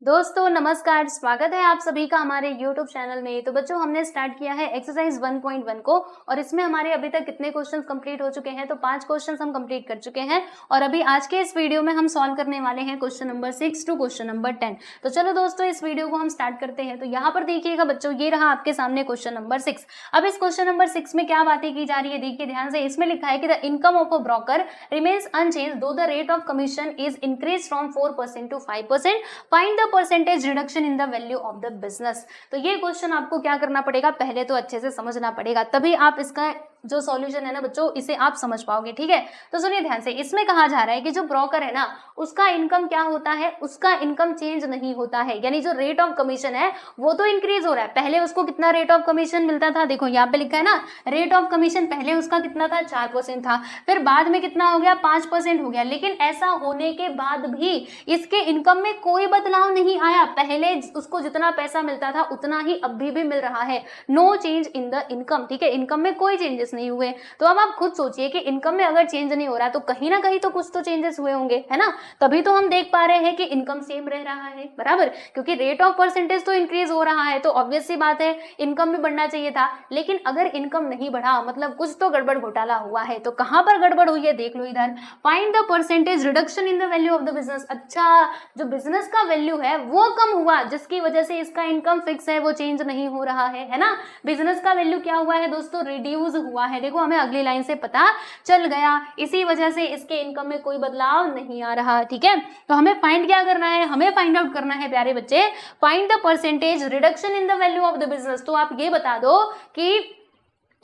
दोस्तों नमस्कार, स्वागत है आप सभी का हमारे YouTube चैनल में। तो बच्चों हमने स्टार्ट किया है एक्सरसाइज 1.1 को और इसमें हमारे अभी तक कितने क्वेश्चंस कंप्लीट हो चुके हैं, तो 5 क्वेश्चंस हम कंप्लीट कर चुके हैं और अभी आज के इस वीडियो में हम सॉल्व करने वाले हैं question number 6 to question number 10। तो चलो दोस्तों इस वीडियो को हम स्टार्ट करते हैं। तो यहाँ पर देखिएगा बच्चों, ये रहा आपके सामने क्वेश्चन नंबर 6। अब इस क्वेश्चन नंबर 6 में क्या बातें की जा रही है देखिए ध्यान से। इसमें लिखा है कि the income of a broker remains unchanged though the rate of commission is increase from 4% to 5%, find the percentage reduction in the value of the business. तो ये क्वेश्चन आपको क्या करना पड़ेगा, पहले तो अच्छे से समझना पड़ेगा, तभी आप इसका जो सॉल्यूशन है ना बच्चों, इसे आप समझ पाओगे। ठीक है, तो सुनिए ध्यान से। इसमें कहा जा रहा है कि जो ब्रोकर है ना, उसका इनकम क्या होता है, उसका इनकम चेंज नहीं होता है, यानी जो रेट ऑफ कमीशन है वो तो इंक्रीज हो रहा है। पहले उसको कितना रेट ऑफ कमीशन मिलता था, देखो यहाँ पे लिखा है ना, रेट ऑफ कमीशन पहले उसका कितना था, 4% था, फिर बाद में कितना हो गया, 5% हो गया। लेकिन ऐसा होने के बाद भी इसके इनकम में कोई बदलाव नहीं आया। पहले उसको जितना पैसा मिलता था उतना ही अभी भी मिल रहा है। No change in the income. ठीक है, इनकम में कोई चेंजेस नहीं हुए। तो अब आप खुद सोचिए कि इनकम में अगर चेंज नहीं हो रहा तो कहीं ना कहीं तो कुछ तो चेंजेस हुए होंगे, है ना। तभी तो हम देख पा रहे हैं कि इनकम सेम रह रहा है, बराबर, क्योंकि रेट ऑफ परसेंटेज तो इंक्रीज हो रहा है, तो ऑब्वियस सी बात है इनकम भी बढ़ना चाहिए था। लेकिन अगर इनकम नहीं बढ़ा मतलब कुछ तो गड़बड़ घोटाला हुआ है। तो कहां पर गड़बड़ हुई है देख लो इधर, find the percentage reduction in the value of the business. अच्छा, जो बिजनेस का वैल्यू है वो कम हुआ, जिसकी वजह से इसका इनकम फिक्स है, वो चेंज नहीं हो रहा है ना। बिजनेस का वैल्यू क्या हुआ है दोस्तों, रिड्यूस हुआ है। देखो हमें अगली लाइन से पता चल गया, इसी वजह से इसके इनकम में कोई बदलाव नहीं आ रहा। ठीक है, तो हमें फाइंड क्या करना है, हमें फाइंड आउट करना है प्यारे बच्चे, find the percentage reduction in the value of the business. तो आप ये बता दो कि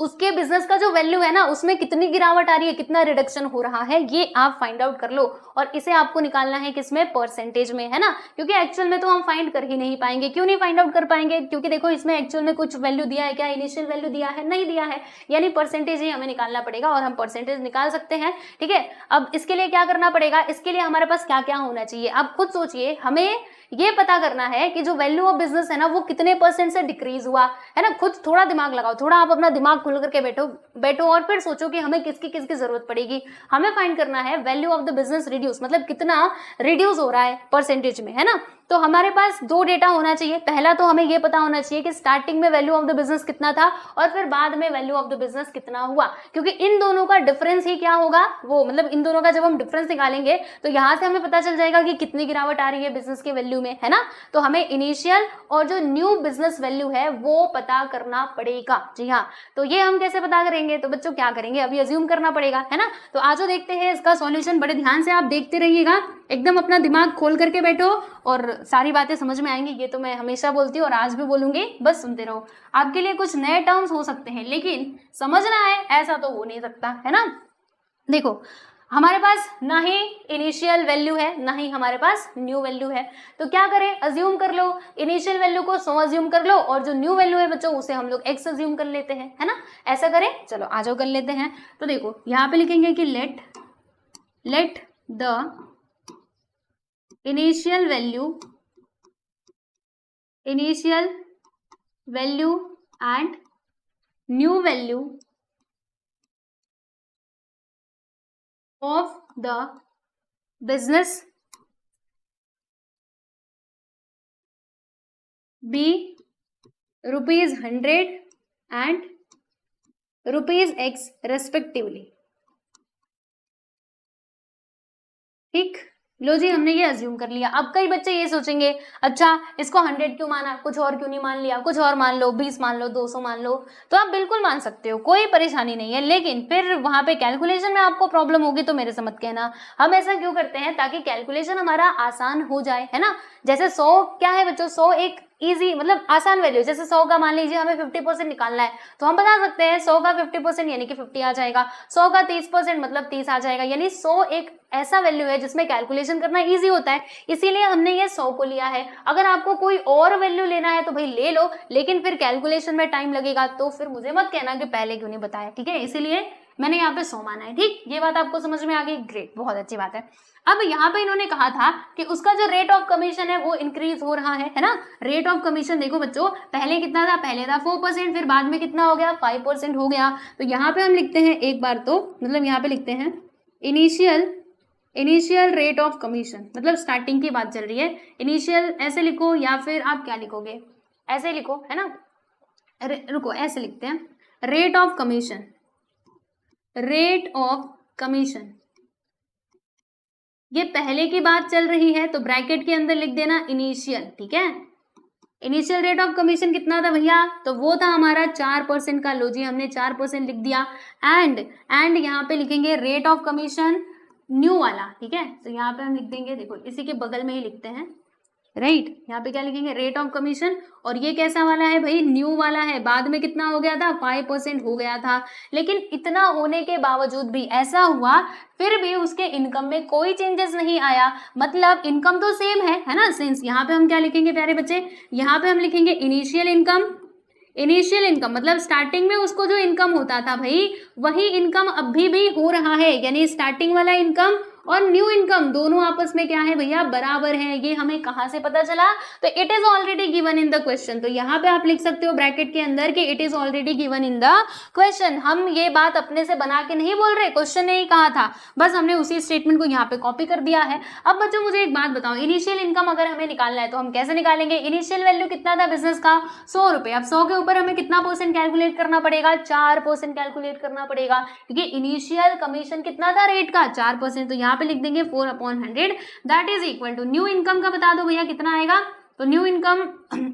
उसके बिजनेस का जो वैल्यू है ना, उसमें कितनी गिरावट आ रही है, कितना रिडक्शन हो रहा है, ये आप फाइंड आउट कर लो। और इसे आपको निकालना है किसमें, परसेंटेज में, है ना। क्योंकि एक्चुअल में तो हम फाइंड कर ही नहीं पाएंगे। क्यों नहीं फाइंड आउट कर पाएंगे, क्योंकि देखो इसमें एक्चुअल में कुछ वैल्यू दिया है क्या, इनिशियल वैल्यू दिया है, नहीं दिया है, यानी परसेंटेज ही हमें निकालना पड़ेगा और हम परसेंटेज निकाल सकते हैं। ठीक है, अब इसके लिए क्या करना पड़ेगा, इसके लिए हमारे पास क्या क्या होना चाहिए, आप खुद सोचिए। हमें ये पता करना है कि जो वैल्यू ऑफ बिजनेस है ना वो कितने परसेंट से डिक्रीज हुआ है ना। खुद थोड़ा दिमाग लगाओ, थोड़ा आप अपना दिमाग खुल करके बैठो और फिर सोचो कि हमें किसकी किसकी जरूरत पड़ेगी। हमें फाइंड करना है value of the business reduce, मतलब कितना रिड्यूस हो रहा है परसेंटेज में, है ना। तो हमारे पास दो डेटा होना चाहिए। पहला तो हमें यह पता होना चाहिए कि स्टार्टिंग में वैल्यू ऑफ द बिजनेस कितना था और फिर बाद में वैल्यू ऑफ द बिजनेस कितना हुआ, क्योंकि इन दोनों का डिफरेंस ही क्या होगा, वो मतलब इन दोनों का जब हम डिफरेंस निकालेंगे तो यहां से हमें पता चल जाएगा कि कितनी गिरावट आ रही है बिजनेस के वैल्यू में, है ना। तो हमें इनिशियल और जो न्यू बिजनेस वैल्यू है वो पता करना पड़ेगा। जी हाँ, तो ये हम कैसे पता करेंगे, तो बच्चों क्या करेंगे, अभी अज्यूम करना पड़ेगा, है ना। तो आज देखते हैं इसका सॉल्यूशन। बड़े ध्यान से आप देखते रहिएगा, एकदम अपना दिमाग खोल करके बैठो और सारी बातें समझ में आएंगी। ये तो मैं हमेशा बोलती हूँ और आज भी बोलूंगी, बस सुनते रहो। आपके लिए कुछ नए टर्म्स हो सकते हैं लेकिन समझना है ऐसा तो हो नहीं सकता, है ना। देखो हमारे पास ना ही इनिशियल वैल्यू है ना ही हमारे पास न्यू वैल्यू है, तो क्या करें, अज्यूम कर लो। इनिशियल वैल्यू को 100 अज्यूम कर लो और जो न्यू वैल्यू है बच्चों उसे हम लोग x अज्यूम कर लेते हैं, है ना। ऐसा करें, चलो आ जाओ कर लेते हैं। तो देखो यहाँ पे लिखेंगे कि let the initial value and new value of the business be ₹100 and ₹X respectively। ठीक, लो जी हमने ये अज्यूम कर लिया। अब कई बच्चे ये सोचेंगे, अच्छा इसको 100 क्यों माना, कुछ और क्यों नहीं मान लिया, कुछ और मान लो, 20 मान लो, 200 मान लो। तो आप बिल्कुल मान सकते हो, कोई परेशानी नहीं है, लेकिन फिर वहां पे कैलकुलेशन में आपको प्रॉब्लम होगी तो मेरे से मत कहना। हम ऐसा क्यों करते हैं, ताकि कैलकुलेशन हमारा आसान हो जाए, है ना। जैसे 100 क्या है बच्चों, 100 एक इजी मतलब आसान वैल्यू। जैसे 100 का मान लीजिए हमें 50% निकालना है, तो हम बता सकते हैं 100 का 50% यानी कि 50 आ जाएगा, 100 का 30% मतलब 30 आ जाएगा, यानी 100 एक ऐसा वैल्यू है जिसमें कैलकुलेशन करना इजी होता है, इसीलिए हमने ये 100 को लिया है। अगर आपको कोई और वैल्यू लेना है तो भाई ले लो, लेकिन फिर कैलकुलेशन में टाइम लगेगा, तो फिर मुझे मत कहना कि पहले क्यों नहीं बताया। ठीक है, इसीलिए मैंने यहाँ पे 100 माना है। ठीक, ये बात आपको समझ में आ गई, ग्रेट, बहुत अच्छी बात है। अब यहाँ पे इन्होंने कहा था कि उसका जो रेट ऑफ कमीशन है वो इंक्रीज हो रहा है ना। रेट ऑफ कमीशन देखो बच्चों, पहले कितना था, पहले था 4%, फिर बाद में कितना हो गया, 5% हो गया। तो यहाँ पे हम लिखते हैं एक बार, तो मतलब यहाँ पे लिखते हैं इनिशियल रेट ऑफ कमीशन, मतलब स्टार्टिंग की बात चल रही है। इनिशियल ऐसे लिखो या फिर आप क्या लिखोगे, ऐसे लिखो, है ना। रुको ऐसे लिखते हैं, rate of commission, rate of commission, ये पहले की बात चल रही है तो ब्रैकेट के अंदर लिख देना इनिशियल, ठीक है। इनिशियल रेट ऑफ कमीशन कितना था भैया, तो वो था हमारा 4% का। लो जी हमने 4% लिख दिया। एंड यहाँ पे लिखेंगे रेट ऑफ कमीशन न्यू वाला, ठीक है। तो यहाँ पे हम लिख देंगे, देखो इसी के बगल में ही लिखते हैं, राइट। यहाँ पे क्या लिखेंगे, रेट ऑफ कमीशन। और ये कैसा वाला है भाई, न्यू वाला है। बाद में कितना हो गया था, 5% हो गया था। लेकिन इतना होने के बावजूद भी ऐसा हुआ, फिर भी उसके इनकम में कोई चेंजेस नहीं आया। मतलब इनकम तो सेम है ना। सिंस यहाँ पे हम क्या लिखेंगे प्यारे बच्चे, यहाँ पे हम लिखेंगे इनिशियल इनकम। इनिशियल इनकम मतलब स्टार्टिंग में उसको जो इनकम होता था भाई, वही इनकम अभी भी हो रहा है। यानी स्टार्टिंग वाला इनकम और न्यू इनकम दोनों आपस में क्या है भैया, बराबर है। ये हमें कहां से पता चला, तो it is already given in the question. तो यहाँ पे आप लिख सकते हो ब्रैकेट के अंदर कि it is already given in the question. हम ये बात अपने से बना के नहीं बोल रहे, क्वेश्चन ने ही कहा था, बस हमने उसी स्टेटमेंट को यहाँ पे कॉपी कर दिया है। अब बच्चों मुझे एक बात बताओ, इनिशियल इनकम अगर हमें निकालना है तो हम कैसे निकालेंगे। इनिशियल वैल्यू कितना था बिजनेस का, 100 रुपए। अब 100 के ऊपर हमें कितना परसेंट कैलकुलेट करना पड़ेगा, 4% कैलकुलेट करना पड़ेगा, क्योंकि इनिशियल कमीशन कितना था रेट का, 4%। तो यहाँ पे लिख देंगे 4/100, that is equal to new income का बता दो भैया कितना आएगा। तो न्यू इनकम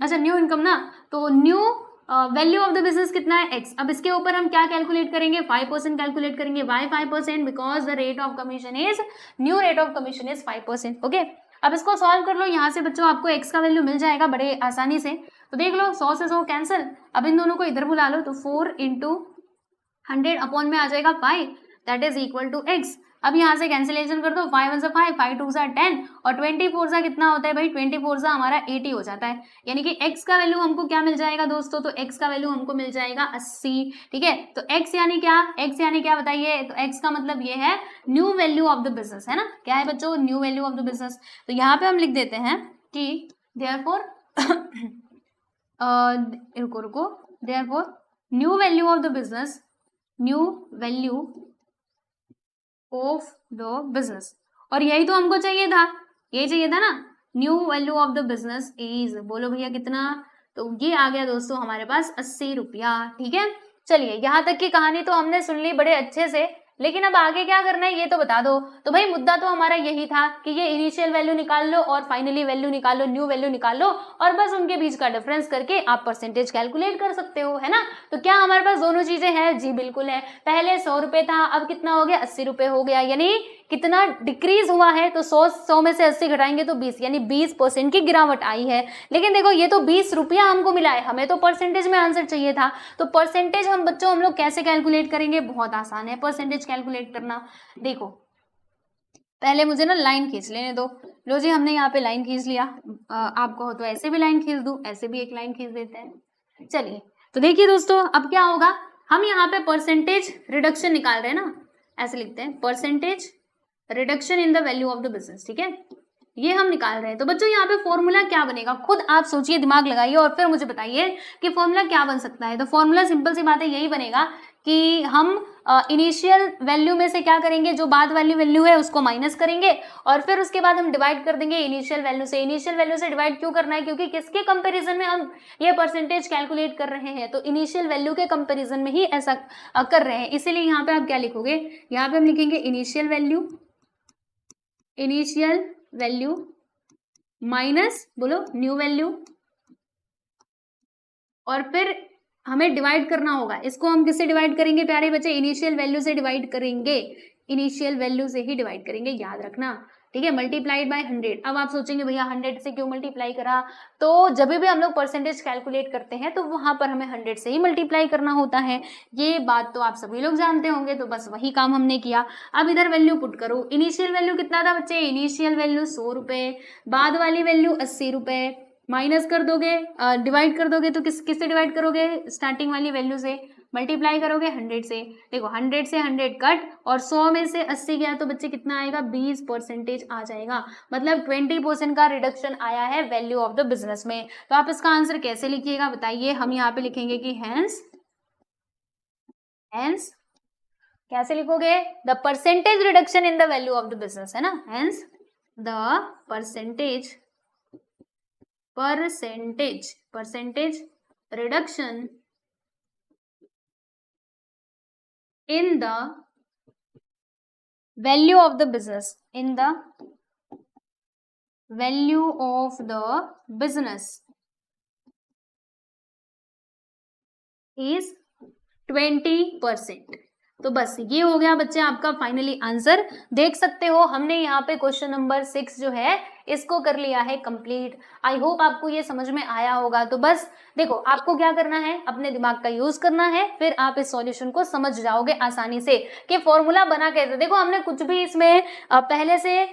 अच्छा न्यू इनकम ना, तो new value of the business कितना है, x। अब इसके ऊपर हम क्या कैलकुलेट करेंगे, 5% कैलकुलेट करेंगे। Why 5%, because the rate of commission is, new rate of commission is 5%। Okay, अब इसको सॉल्व कर लो। यहाँ से बच्चों आपको x का वैल्यू मिल जाएगा बड़े आसानी से। तो देख लो 100 से 100 कैंसिल। अब इन दोनों को इधर बुला लो, तो 4 × 100 अपॉन में आ जाएगा 5, that is equal to x। अब यहाँ से कैंसिलेशन कर दो, 5 × 1 = 5, 5 × 2 = 10 और 24 सा कितना होता है भाई, 24 सा हमारा 80 हो जाता है। यानी कि x का वैल्यू हमको क्या मिल जाएगा दोस्तों, तो x का वैल्यू हमको मिल जाएगा 80, ठीक है। तो x यानी क्या, x यानी क्या बताइए, तो x का मतलब ये है new value of the business, है ना। क्या है बच्चों, new value of the business. तो यहाँ पे हम लिख देते हैं कि देयरफॉर रुको therefore new value of the business, new value of the business. और यही तो हमको चाहिए था, यही चाहिए था ना। New value of the business is, बोलो भैया कितना, तो ये आ गया दोस्तों हमारे पास 80 रुपया, ठीक है। चलिए यहाँ तक की कहानी तो हमने सुन ली बड़े अच्छे से, लेकिन अब आगे क्या करना है ये तो बता दो। तो भाई मुद्दा तो हमारा यही था कि ये इनिशियल वैल्यू निकाल लो और फाइनली वैल्यू निकाल लो, न्यू वैल्यू निकाल लो, और बस उनके बीच का डिफरेंस करके आप परसेंटेज कैलकुलेट कर सकते हो, है ना। तो क्या हमारे पास दोनों चीजें हैं, जी बिल्कुल है। पहले 100 रुपए था, अब कितना हो गया, 80 रुपए हो गया। यानी कितना डिक्रीज हुआ है, तो 100 में से 80 घटाएंगे तो 20, यानी 20% की गिरावट आई है। लेकिन देखो ये तो 20 रुपया हमको मिला है, हमें तो परसेंटेज में आंसर चाहिए था। तो परसेंटेज हम लोग कैसे कैलकुलेट करेंगे, बहुत आसान है परसेंटेज कैलकुलेट करना। देखो पहले मुझे ना लाइन खींच लेने दो। लो जी हमने यहाँ पे लाइन खींच लिया। आप कहो तो ऐसे भी लाइन खींच दूं, ऐसे भी एक लाइन खींच देते हैं। चलिए तो देखिए दोस्तों अब क्या होगा, हम यहाँ पे परसेंटेज रिडक्शन निकाल रहे हैं ना, ऐसे लिखते हैं percentage reduction in the value of the business, ठीक है, ये हम निकाल रहे हैं। तो बच्चों यहाँ पे फॉर्मूला क्या बनेगा, खुद आप सोचिए, दिमाग लगाइए और फिर मुझे बताइए कि फॉर्मूला क्या बन सकता है। तो फॉर्मूला सिंपल सी बात है, यही बनेगा कि हम इनिशियल वैल्यू में से क्या करेंगे, जो बाद वाली वैल्यू है उसको माइनस करेंगे और फिर उसके बाद हम डिवाइड कर देंगे इनिशियल वैल्यू से। इनिशियल वैल्यू से डिवाइड क्यों करना है, क्योंकि किसके कंपैरिजन में हम ये परसेंटेज कैलकुलेट कर रहे हैं, तो इनिशियल वैल्यू के कंपैरिजन में ही ऐसा कर रहे हैं। इसीलिए यहाँ पे आप क्या लिखोगे, यहाँ पे हम लिखेंगे इनिशियल वैल्यू माइनस बोलो न्यू वैल्यू, और फिर हमें डिवाइड करना होगा। इसको हम किससे डिवाइड करेंगे प्यारे बच्चे, इनिशियल वैल्यू से डिवाइड करेंगे, इनिशियल वैल्यू से ही डिवाइड करेंगे, याद रखना, ठीक है। Multiplied by 100। अब आप सोचेंगे भैया 100 से क्यों मल्टीप्लाई करा, तो जब भी हम लोग परसेंटेज कैलकुलेट करते हैं तो वहां पर हमें 100 से ही मल्टीप्लाई करना होता है। ये बात तो आप सभी लोग जानते होंगे, तो बस वही काम हमने किया। अब इधर वैल्यू पुट करो, इनिशियल वैल्यू कितना था बच्चे, इनिशियल वैल्यू 100 रुपए, बाद वाली वैल्यू 80 रुपए, माइनस कर दोगे, डिवाइड कर दोगे तो किससे डिवाइड करोगे, स्टार्टिंग वाली वैल्यू से, मल्टीप्लाई करोगे 100 से। देखो 100 से 100 कट और 100 में से 80 गया तो बच्चे कितना आएगा, 20% आ जाएगा। मतलब 20% का रिडक्शन आया है वैल्यू ऑफ द बिजनेस में। तो आप इसका आंसर कैसे लिखिएगा बताइए। हम यहाँ पे लिखेंगे कि हैंस कैसे लिखोगे? The percentage reduction in the value of the business, है ना, hence the percentage reduction in the value of the business, in the value of the business is 20%। तो बस ये हो गया बच्चे आपका फाइनली आंसर। देख सकते हो हमने यहाँ पे क्वेश्चन नंबर 6 जो है इसको कर लिया है कंप्लीट। आई होप आपको ये समझ में आया होगा। तो बस देखो आपको क्या करना है, अपने दिमाग का यूज करना है, फिर आप इस सॉल्यूशन को समझ जाओगे आसानी से कि फॉर्मूला बना कैसे। देखो हमने कुछ भी इसमें पहले से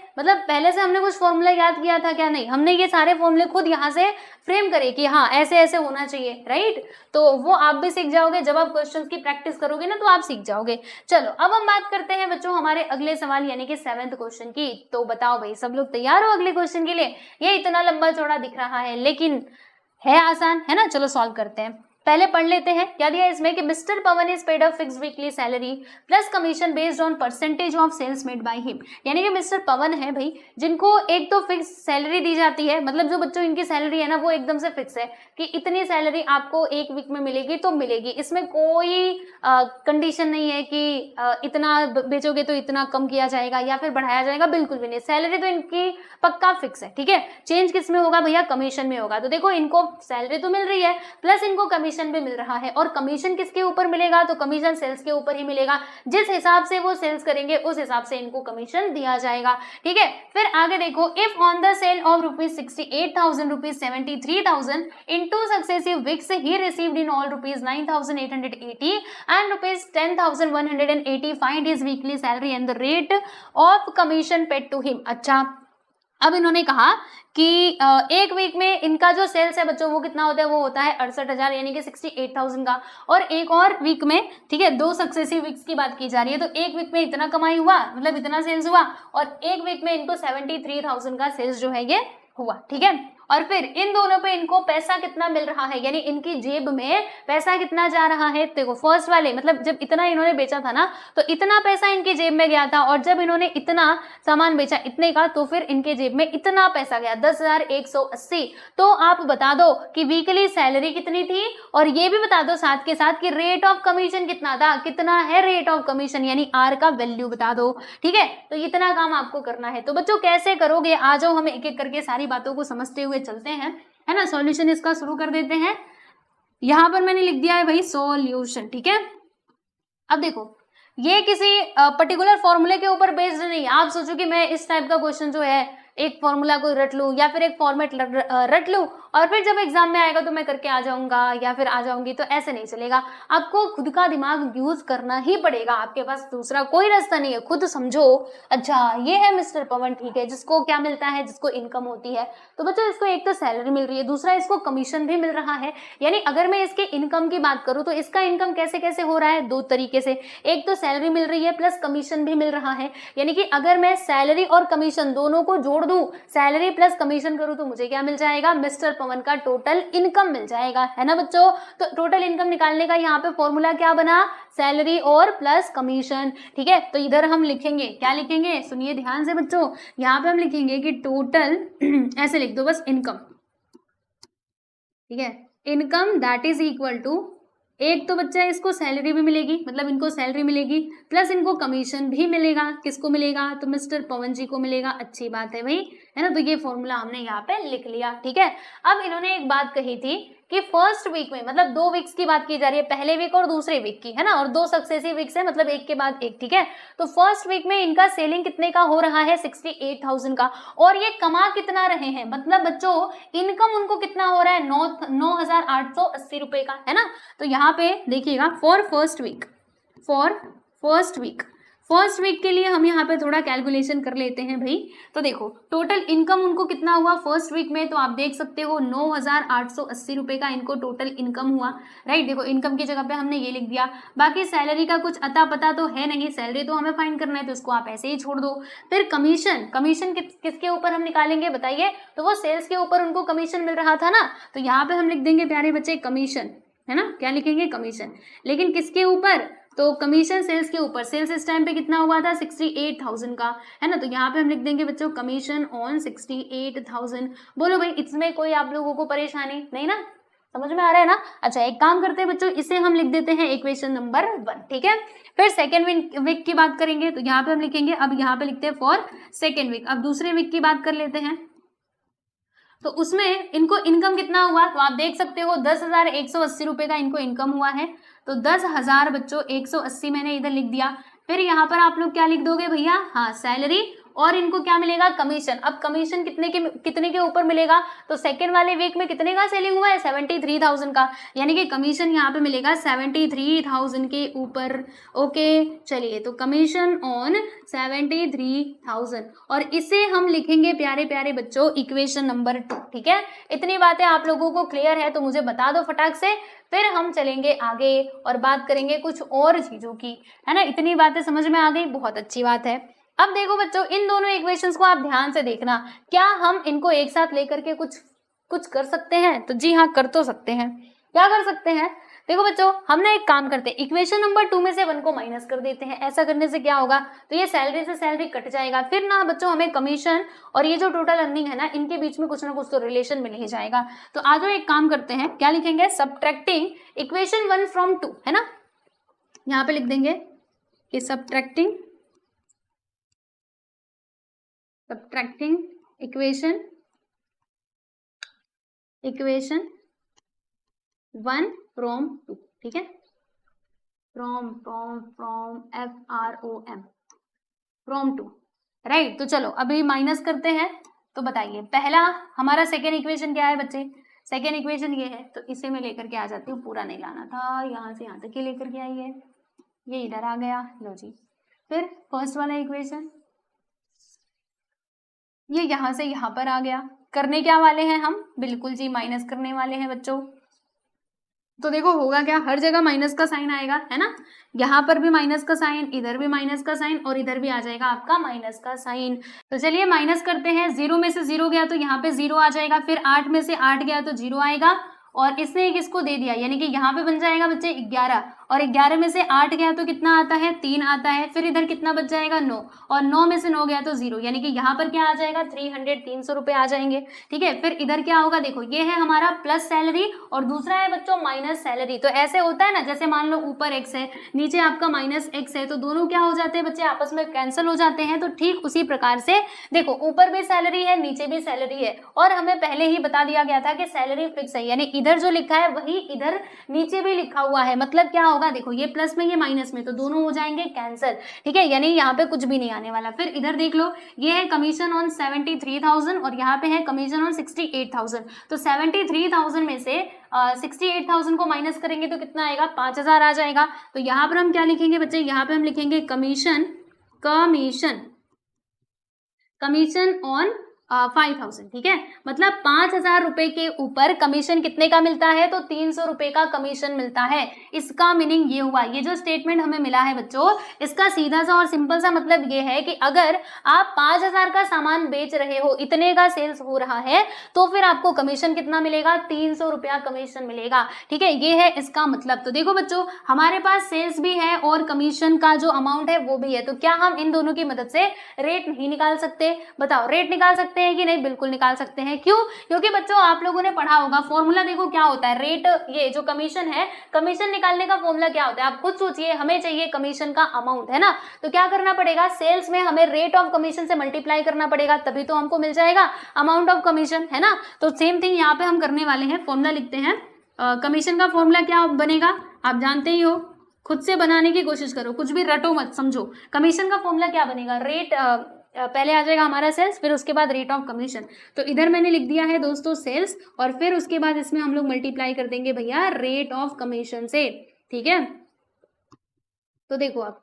हमने कुछ फॉर्मूला याद किया था क्या? नहीं, हमने ये सारे फॉर्मूले खुद यहाँ से फ्रेम करे कि हाँ ऐसे ऐसे होना चाहिए, राइट। तो वो आप भी सीख जाओगे, जब आप क्वेश्चंस की प्रैक्टिस करोगे ना तो आप सीख जाओगे। चलो अब हम बात करते हैं बच्चों हमारे अगले सवाल यानी कि 7th क्वेश्चन की। तो बताओ भाई सब लोग तैयार हो अगले क्वेश्चन के लिए? ये इतना लंबा चौड़ा दिख रहा है लेकिन है आसान, है ना। चलो सॉल्व करते हैं। पहले पढ़ लेते हैं क्या दिया इसमें कि mister Pawan is paid a fixed weekly salary plus commission based on percentage of sales made by him. यानी कि मिस्टर पवन है भाई जिनको एक तो फिक्स सैलरी दी जाती है, मतलब जो बच्चों इनकी सैलरी है ना वो एकदम से फिक्स है कि इतनी सैलरी आपको एक वीक में मिलेगी तो मिलेगी। इसमें कोई कंडीशन नहीं है कि इतना बेचोगे तो इतना कम किया जाएगा या फिर बढ़ाया जाएगा, बिल्कुल भी नहीं। सैलरी तो इनकी पक्का फिक्स है, ठीक है। चेंज किस में होगा भैया? कमीशन में होगा। तो देखो इनको सैलरी तो मिल रही है प्लस इनको कमीशन भी मिल रहा है, और कमीशन किसके ऊपर मिलेगा? तो कमीशन सेल्स के ऊपर ही मिलेगा। जिस हिसाब से वो सेल्स करेंगे उस हिसाब से इनको कमीशन दिया जाएगा, ठीक है। फिर आगे देखो, if on the sale of ₹68,000 ₹73,000 in 2 successive weeks he received in all ₹9,880 and ₹10,180 find his weekly salary and the rate of commission paid to him. अच्छा, अब इन्होंने कहा कि एक वीक में इनका जो सेल्स है बच्चों वो कितना होता है? वो होता है 68,000 यानी कि 68,000 का। और एक और वीक में, ठीक है, 2 सक्सेसिव वीक्स की बात की जा रही है, तो एक वीक में इतना कमाई हुआ, मतलब इतना सेल्स हुआ, और एक वीक में इनको 73,000 का सेल्स जो है ये हुआ, ठीक है। और फिर इन दोनों पे इनको पैसा कितना मिल रहा है, यानी इनकी जेब में पैसा कितना जा रहा है? देखो फर्स्ट वाले मतलब जब इतना इन्होंने बेचा था ना तो इतना पैसा इनकी जेब में गया था, और जब इन्होंने इतना सामान बेचा इतने का तो फिर इनके जेब में इतना पैसा गया 10,180। तो आप बता दो कि वीकली सैलरी कितनी थी, और ये भी बता दो साथ के साथ कि रेट ऑफ कमीशन कितना था। कितना है रेट ऑफ कमीशन, यानी आर का वैल्यू बता दो, ठीक है। तो इतना काम आपको करना है। तो बच्चों कैसे करोगे? आ जाओ हम एक एक करके सारी बातों को समझते हुए चलते हैं, है ना। सॉल्यूशन इसका शुरू कर देते हैं। यहां पर मैंने लिख दिया है भाई सॉल्यूशन, ठीक है। अब देखो ये किसी पर्टिकुलर फॉर्मूले के ऊपर बेस्ड नहीं है। आप सोचो कि मैं इस टाइप का क्वेश्चन जो है एक फॉर्मूला को रट लूं या फिर एक फॉर्मेट रट लूं और फिर जब एग्जाम में आएगा तो मैं करके आ जाऊंगा या फिर आ जाऊंगी, तो ऐसे नहीं चलेगा। आपको खुद का दिमाग यूज करना ही पड़ेगा, आपके पास दूसरा कोई रास्ता नहीं है। खुद समझो, अच्छा ये है मिस्टर पवन, ठीक है, जिसको क्या मिलता है? जिसको इनकम होती है। तो बच्चों इसको एक तो सैलरी मिल रही है, दूसरा इसको कमीशन भी मिल रहा है। यानी अगर मैं इसके इनकम की बात करूं तो इसका इनकम कैसे कैसे हो रहा है? 2 तरीके से। एक तो सैलरी मिल रही है प्लस कमीशन भी मिल रहा है। यानी कि अगर मैं सैलरी और कमीशन दोनों को जोड़ दूं, सैलरी प्लस कमीशन करूं तो मुझे क्या मिल जाएगा? मिस्टर पवन का टोटल इनकम मिल जाएगा, है ना बच्चों। तो टोटल इनकम निकालने का यहाँ पे फॉर्मूला क्या बना? सैलरी और प्लस कमीशन, ठीक है। तो इधर हम लिखेंगे, क्या लिखेंगे? सुनिए ध्यान से बच्चों, यहाँ पे हम लिखेंगे कि टोटल ऐसे लिख दो बस, इनकम, ठीक है। Income that is equal to, एक तो बच्चा इसको सैलरी भी मिलेगी, मतलब इनको सैलरी मिलेगी प्लस इनको कमीशन भी मिलेगा। किसको मिलेगा? तो मिस्टर पवन जी को मिलेगा। अच्छी बात है भाई, है ना। तो ये फॉर्मूला हमने यहाँ पे लिख लिया, ठीक है। अब इन्होंने एक बात कही थी कि फर्स्ट वीक में, मतलब 2 वीक्स की बात की जा रही है, पहले वीक और दूसरे वीक की, है ना, और 2 सक्सेसिव वीक्स है, मतलब एक के बाद एक, ठीक है। तो फर्स्ट वीक में इनका सेलिंग कितने का हो रहा है? 68,000 का। और ये कमा कितना रहे हैं? मतलब बच्चों इनकम उनको कितना हो रहा है? 9,880 रुपए का, है ना। तो यहाँ पे देखिएगा फॉर फर्स्ट वीक के लिए हम यहाँ पे थोड़ा कैलकुलेशन कर लेते हैं भाई। तो देखो टोटल इनकम उनको कितना हुआ फर्स्ट वीक में, तो आप देख सकते हो 9,880 रुपए का इनको टोटल इनकम हुआ, राइट। देखो इनकम की जगह पे हमने ये लिख दिया। बाकी सैलरी का कुछ अता पता तो है नहीं, सैलरी तो हमें फाइंड करना है तो इसको आप ऐसे ही छोड़ दो। फिर कमीशन किसके ऊपर हम निकालेंगे बताइए? तो वो सेल्स के ऊपर उनको कमीशन मिल रहा था ना, तो यहाँ पे हम लिख देंगे प्यारे बच्चे कमीशन, है ना। क्या लिखेंगे? कमीशन। लेकिन किसके ऊपर? तो कमीशन सेल्स के ऊपर, सेल्स इस टाइम पे कितना हुआ था 68,000 का, है ना। तो यहाँ पे हम लिख देंगे बच्चों कमीशन ऑन 68,000। बोलो भाई इसमें कोई आप लोगों को परेशानी नहीं ना, समझ में आ रहा है ना। अच्छा एक काम करते हैं बच्चों, इसे हम लिख देते हैं इक्वेशन नंबर 1, ठीक है। फिर सेकेंड वीक की बात करेंगे, तो यहाँ पे हम लिखेंगे, अब यहाँ पे लिखते हैं फॉर सेकेंड वीक। अब दूसरे वीक की बात कर लेते हैं, तो उसमें इनको इनकम कितना हुआ, तो आप देख सकते हो 10,180 रुपए का इनको इनकम हुआ है। तो 10,000 बच्चों 180 मैंने इधर लिख दिया। फिर यहाँ पर आप लोग क्या लिख दोगे भैया, हाँ सैलरी, और इनको क्या मिलेगा कमीशन। अब कमीशन कितने के ऊपर मिलेगा, तो सेकेंड वाले वीक में कितने का सेलिंग हुआ है 73,000 का, यानी कि कमीशन यहाँ पे मिलेगा 73,000 के ऊपर। ओके चलिए, तो कमीशन ऑन 73,000, और इसे हम लिखेंगे प्यारे प्यारे बच्चों इक्वेशन नंबर 2, ठीक है। इतनी बातें आप लोगों को क्लियर है तो मुझे बता दो फटाक से, फिर हम चलेंगे आगे और बात करेंगे कुछ और चीजों की, है ना। इतनी बातें समझ में आ गई, बहुत अच्छी बात है। अब देखो बच्चों इन दोनों इक्वेशंस को आप ध्यान से देखना, क्या हम इनको एक साथ लेकर के कुछ कर सकते हैं, तो जी हाँ कर तो सकते हैं। क्या कर सकते हैं, देखो बच्चों हम ना एक काम करते हैं, इक्वेशन नंबर 2 में से 1 को माइनस कर देते हैं। ऐसा करने से क्या होगा, तो ये सैलरी से सैलरी कट जाएगा, फिर ना बच्चों हमें कमीशन और ये जो टोटल अर्निंग है ना, इनके बीच में कुछ ना कुछ तो रिलेशन मिल ही जाएगा। तो आज एक काम करते हैं, क्या लिखेंगे, सब्ट्रैक्टिंग इक्वेशन 1 फ्रॉम 2, है ना। यहाँ पे लिख देंगे कि सब्ट्रैक्टिंग इक्वेशन 1 फ्रॉम 2, ठीक है। From FROM from 2, right. तो चलो अभी माइनस करते हैं, तो बताइए पहला हमारा सेकेंड इक्वेशन क्या है बच्चे, सेकेंड इक्वेशन ये है, तो इसे मैं लेकर के आ जाती हूँ, पूरा नहीं लाना था, यहाँ से यहाँ तक ही लेकर के आई है, ये इधर आ गया, लो जी। फिर फर्स्ट वाला इक्वेशन ये यहाँ से यहाँ पर आ गया, करने क्या वाले हैं हम, बिल्कुल जी माइनस करने वाले हैं बच्चों। तो देखो होगा क्या, हर जगह माइनस का साइन आएगा, है ना। यहाँ पर भी माइनस का साइन, इधर भी माइनस का साइन, और इधर भी आ जाएगा आपका माइनस का साइन। तो चलिए माइनस करते हैं, 0 में से 0 गया तो यहाँ पे 0 आ जाएगा, फिर 8 में से 8 गया तो 0 आएगा, और इसने एक इसको दे दिया, यानी कि यहाँ पे बन जाएगा बच्चे 11, और 11 में से 8 गया तो कितना आता है 3 आता है, फिर इधर कितना बच जाएगा 9, और 9 में से 9 गया तो 0, यानी कि यहाँ पर क्या आ जाएगा 300 रुपए आ जाएंगे, ठीक है। फिर इधर क्या होगा, देखो ये है हमारा प्लस सैलरी और दूसरा है बच्चों माइनस सैलरी। तो ऐसे होता है ना, जैसे मान लो ऊपर x है नीचे आपका माइनस x है, तो दोनों क्या हो जाते हैं बच्चे आपस में कैंसिल हो जाते हैं। तो ठीक उसी प्रकार से देखो ऊपर भी सैलरी है नीचे भी सैलरी है, और हमें पहले ही बता दिया गया था कि सैलरी फिक्स है, यानी इधर जो लिखा है वही इधर नीचे भी लिखा हुआ है। मतलब क्या होगा, देखो ये प्लस में ये माइनस में, तो दोनों हो जाएंगे कैंसिल, ठीक है, यानी यहाँ पे कुछ भी नहीं आने वाला। फिर इधर देख लो, ये है कमीशन ऑन 73,000 और यहाँ पे है कमीशन ऑन 68,000। तो 73,000 में से 68,000 को माइनस करेंगे तो कितना आएगा 5,000 आ जाएगा। तो यहाँ पर हम क्या लिखेंगे बच्चे, यहाँ पे हम लिखेंगे कमीशन ऑन 5,000, ठीक है। मतलब 5,000 रुपए के ऊपर कमीशन कितने का मिलता है, तो 300 रुपए का कमीशन मिलता है। इसका मीनिंग ये हुआ, ये जो स्टेटमेंट हमें मिला है बच्चों, इसका सीधा सा और सिंपल सा मतलब ये है कि अगर आप 5,000 का सामान बेच रहे हो, इतने का सेल्स हो रहा है, तो फिर आपको कमीशन कितना मिलेगा 300 रुपया कमीशन मिलेगा, ठीक है। ये है इसका मतलब। तो देखो बच्चों हमारे पास सेल्स भी है और कमीशन का जो अमाउंट है वो भी है, तो क्या हम इन दोनों की मदद से रेट नहीं निकाल सकते, बताओ रेट निकाल सकते हैं कि नहीं, बिल्कुल निकाल सकते हैं। क्यों, क्योंकि बच्चों आप लोगों ने पढ़ा होगा फॉर्मूला, देखो क्या होता है रेट, ये जो कमीशन है, कमीशन निकालने का फॉर्मूला क्या होता है, आप खुद सोचिए। हमें चाहिए कमीशन का अमाउंट, है ना, तो क्या करना पड़ेगा, सेल्स में हमें रेट ऑफ कमीशन से मल्टीप्लाई करना पड़ेगा, तभी तो हमको मिल जाएगा अमाउंट ऑफ कमीशन, है ना। तो सेम थिंग यहाँ पे हम करने वाले हैं, फॉर्मूला लिखते हैं। कमीशन का फॉर्मूला क्या बनेगा, आप जानते ही हो, खुद से बनाने की कोशिश करो, कुछ भी रटो मत, समझो। कमीशन का फॉर्मूला क्या बनेगा, रेट पहले आ जाएगा हमारा सेल्स, फिर उसके बाद रेट ऑफ कमीशन। तो इधर मैंने लिख दिया है दोस्तों सेल्स, और फिर उसके बाद इसमें हम लोग मल्टीप्लाई कर देंगे भैया रेट ऑफ कमीशन से, ठीक है। तो देखो आप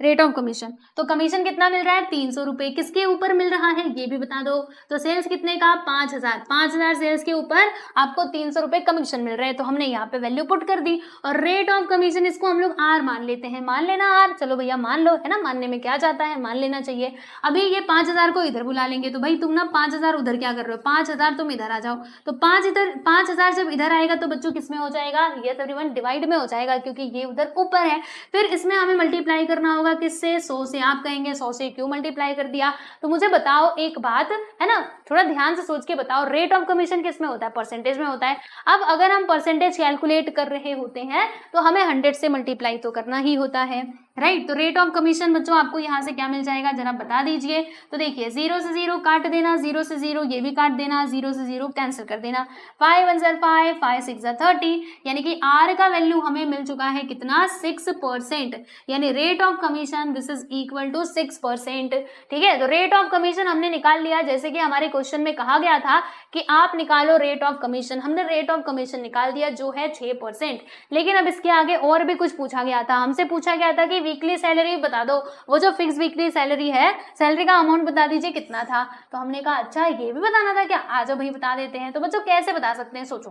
रेट ऑफ कमीशन, तो कमीशन कितना मिल रहा है 300 रुपए, किसके ऊपर मिल रहा है ये भी बता दो। तो सेल्स कितने का 5000 सेल्स के ऊपर आपको 300 रुपए कमीशन मिल रहे हैं, तो हमने यहाँ पे वैल्यू पुट कर दी। और रेट ऑफ कमीशन इसको हम लोग आर मान लेते हैं, मान लेना आर, चलो भैया मान लो, है ना, मानने में क्या जाता है, मान लेना चाहिए। अभी ये 5000 को इधर बुला लेंगे, तो भाई तुम ना 5000 उधर क्या कर रहे हो, 5000 तुम इधर आ जाओ, तो 5000 जब इधर आएगा तो बच्चों किसमें हो जाएगा, यस एवरीवन डिवाइड में हो जाएगा, क्योंकि ये उधर ऊपर है। फिर इसमें हमें मल्टीप्लाई करना होगा किससे, 100 से। आप कहेंगे 100 से क्यों मल्टीप्लाई कर दिया, तो मुझे बताओ एक बात, है ना, थोड़ा ध्यान से सोच के बताओ, रेट ऑफ कमीशन किस में होता है, परसेंटेज में होता है। अब अगर हम परसेंटेज कैलकुलेट कर रहे होते हैं तो हमें 100 से मल्टीप्लाई तो करना ही होता है, राइट। तो रेट ऑफ कमीशन बच्चों आपको यहाँ से क्या मिल जाएगा, जरा बता दीजिए। तो देखिए 0 से 0 काट देना, 0 से 0 ये भी काट देना, 0 से 0 कैंसिल कर देना, 5 1 5, 5 6 30, यानी कि आर का वैल्यू हमें मिल चुका है कितना, 6%, यानी rate of commission this is equal to 6%। ठीक है, तो रेट ऑफ कमीशन हमने निकाल लिया, जैसे कि हमारे क्वेश्चन में कहा गया था कि आप निकालो रेट ऑफ कमीशन, हमने रेट ऑफ कमीशन निकाल दिया जो है 6%। लेकिन अब इसके आगे और भी कुछ पूछा गया था, हमसे पूछा गया था कि वीकली सैलरी बता दो, वो जो फिक्स वीकली सैलरी है, सैलरी का अमाउंट बता दीजिए कितना था। तो हमने कहा अच्छा ये भी बताना था क्या, आ जाओ भाई बता देते हैं। तो बच्चों कैसे बता सकते हैं, सोचो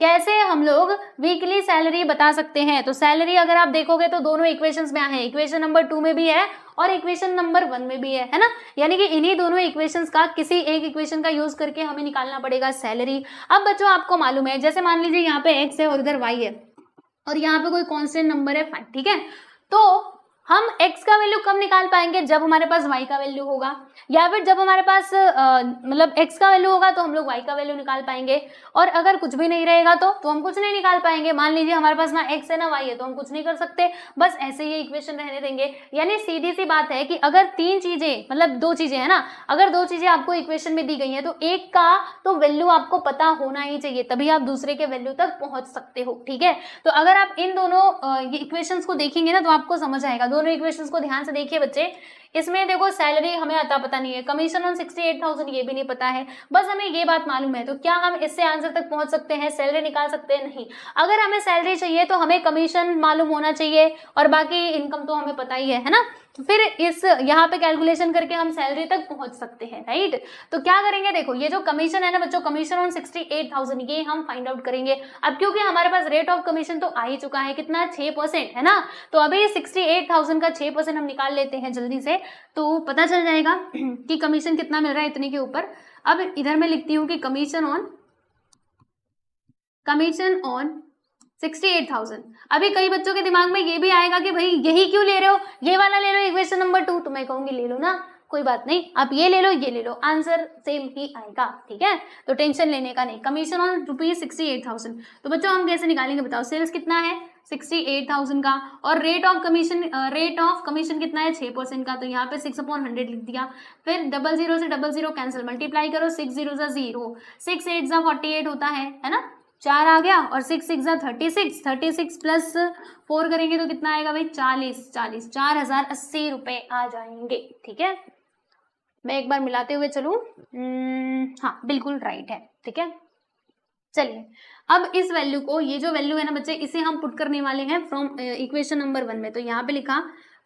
कैसे हम लोग वीकली सैलरी बता सकते हैं। तो सैलरी अगर आप देखोगे तो दोनों इक्वेशंस में है, इक्वेशन नंबर 2 में भी है और इक्वेशन नंबर 1 में भी है ना, यानी कि इन्हीं दोनों इक्वेशंस का किसी एक इक्वेशन का यूज करके हमें निकालना पड़ेगा सैलरी। अब बच्चों आपको मालूम है, जैसे मान लीजिए यहाँ पे x है और इधर y है और यहाँ पे कोई कांस्टेंट नंबर है 5, ठीक है, तो हम x का वैल्यू कब निकाल पाएंगे, जब हमारे पास y का वैल्यू होगा, या फिर जब हमारे पास मतलब x का वैल्यू होगा तो हम लोग y का वैल्यू निकाल पाएंगे। और अगर कुछ भी नहीं रहेगा तो हम कुछ नहीं निकाल पाएंगे। मान लीजिए हमारे पास ना x है ना y है, तो हम कुछ नहीं कर सकते, बस ऐसे ही इक्वेशन रहने देंगे। यानी सीधी सी बात है कि अगर 3 चीजें मतलब 2 चीजें है ना, अगर 2 चीजें आपको इक्वेशन में दी गई है तो एक का तो वैल्यू आपको पता होना ही चाहिए, तभी आप दूसरे के वैल्यू तक पहुंच सकते हो। ठीक है, तो अगर आप इन दोनों ये इक्वेशंस को देखेंगे ना तो आपको समझ आएगा। दोनों इक्वेशंस को ध्यान से देखिए बच्चे, इसमें देखो सैलरी हमें अता पता नहीं है, कमीशन ऑन 68,000 ये भी नहीं पता है, बस हमें ये बात मालूम है। तो क्या हम इससे आंसर तक पहुंच सकते हैं, सैलरी निकाल सकते हैं, नहीं। अगर हमें सैलरी चाहिए तो हमें कमीशन मालूम होना चाहिए और बाकी इनकम तो हमें पता ही है ना, तो फिर इस यहाँ पे कैलकुलेशन करके हम सैलरी तक पहुंच सकते हैं, राइट। तो क्या करेंगे, देखो ये जो कमीशन है ना बच्चों, कमीशन ऑन 68,000 ये हम फाइंड आउट करेंगे। अब क्योंकि हमारे पास रेट ऑफ कमीशन तो आ ही चुका है, कितना 6% है ना, तो अभी 68,000 का 6% हम निकाल लेते हैं जल्दी से, तो पता चल जाएगा कि कमीशन कितना मिल रहा है इतने के ऊपर। अब इधर मैं लिखती हूँ कि कमीशन ऑन 68,000। अभी कई बच्चों के दिमाग में ये भी आएगा कि भाई यही क्यों ले रहे हो, ये वाला ले लो इक्वेशन नंबर 2, तो मैं कहूंगी ले लो ना, कोई बात नहीं, आप ये ले लो ये ले लो, आंसर सेम ही आएगा। ठीक है, तो टेंशन लेने का नहीं। कमीशन ऑन ₹68,000, तो बच्चों हम कैसे निकालेंगे बताओ, सेल्स कितना है 68,000 का, और रेट ऑफ कमीशन कितना है 6% का, तो यहाँ पे 6/100 लिख दिया। फिर 00 से 00 कैंसिल, मल्टीप्लाई करो, 6 0 0, 6 8 48 होता है ना, 4 आ गया, और 6 6 36 प्लस 4 करेंगे तो कितना आएगा भाई 40 4,080 रुपए आ जाएंगे। ठीक है, मैं एक बार मिलाते हुए चलूं, हाँ बिल्कुल राइट है। ठीक है, चलिए अब इस वैल्यू को, ये जो वैल्यू है ना बच्चे, इसे हम पुट करने वाले हैं फ्रॉम इक्वेशन नंबर 1 में। तो यहाँ पे लिखा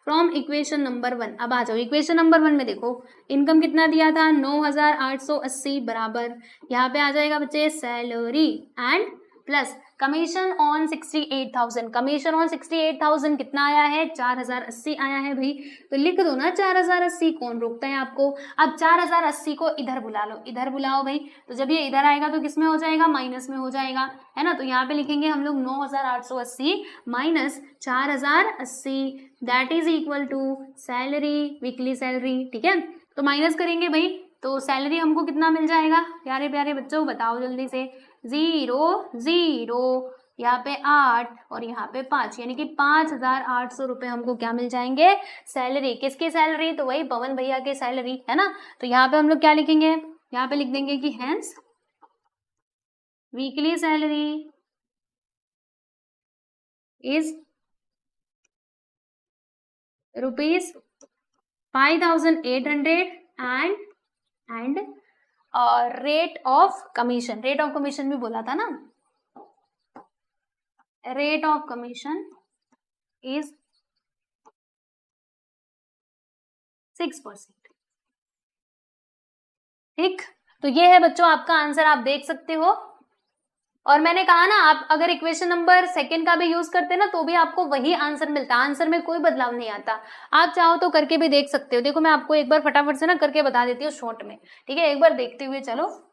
फ्रॉम इक्वेशन नंबर 1। अब आ जाओ इक्वेशन नंबर 1 में, देखो इनकम कितना दिया था 9,880 बराबर, यहाँ पे आ जाएगा बच्चे salary and plus commission on 68,000। Commission on 68,000 कितना आया है 4,080 आया है भाई, तो लिख दो ना 4,080, कौन रोकता है आपको। अब 4,080 को इधर बुला लो, इधर बुलाओ भाई, तो जब ये इधर आएगा तो किस में हो जाएगा, माइनस में हो जाएगा, है ना। तो यहाँ पे लिखेंगे हम लोग 9,880 minus 4,080 that is equal to salary, weekly salary. ठीक है, तो माइनस करेंगे भाई, तो सैलरी हमको कितना मिल जाएगा प्यारे प्यारे बच्चों, बताओ जल्दी से, 0 0, यहाँ पे 8 और यहाँ पे 5, यानी कि 5,800 रुपए हमको क्या मिल जाएंगे, सैलरी। किसकी सैलरी, तो वही पवन भैया की सैलरी, है ना। तो यहाँ पे हम लोग क्या लिखेंगे, यहाँ पे लिख देंगे कि hence weekly salary is ₹5,800 and rate of commission भी बोला था ना, रेट ऑफ कमीशन इज 6%। ठीक, तो ये है बच्चों आपका आंसर, आप देख सकते हो। और मैंने कहा ना, आप अगर इक्वेशन नंबर सेकंड का भी यूज करते ना तो भी आपको वही आंसर मिलता, आंसर में कोई बदलाव नहीं आता। आप चाहो तो करके भी देख सकते हो। देखो मैं आपको एक बार फटाफट से ना करके बता देती हूँ शॉर्ट में, ठीक है, एक बार देखते हुए चलो।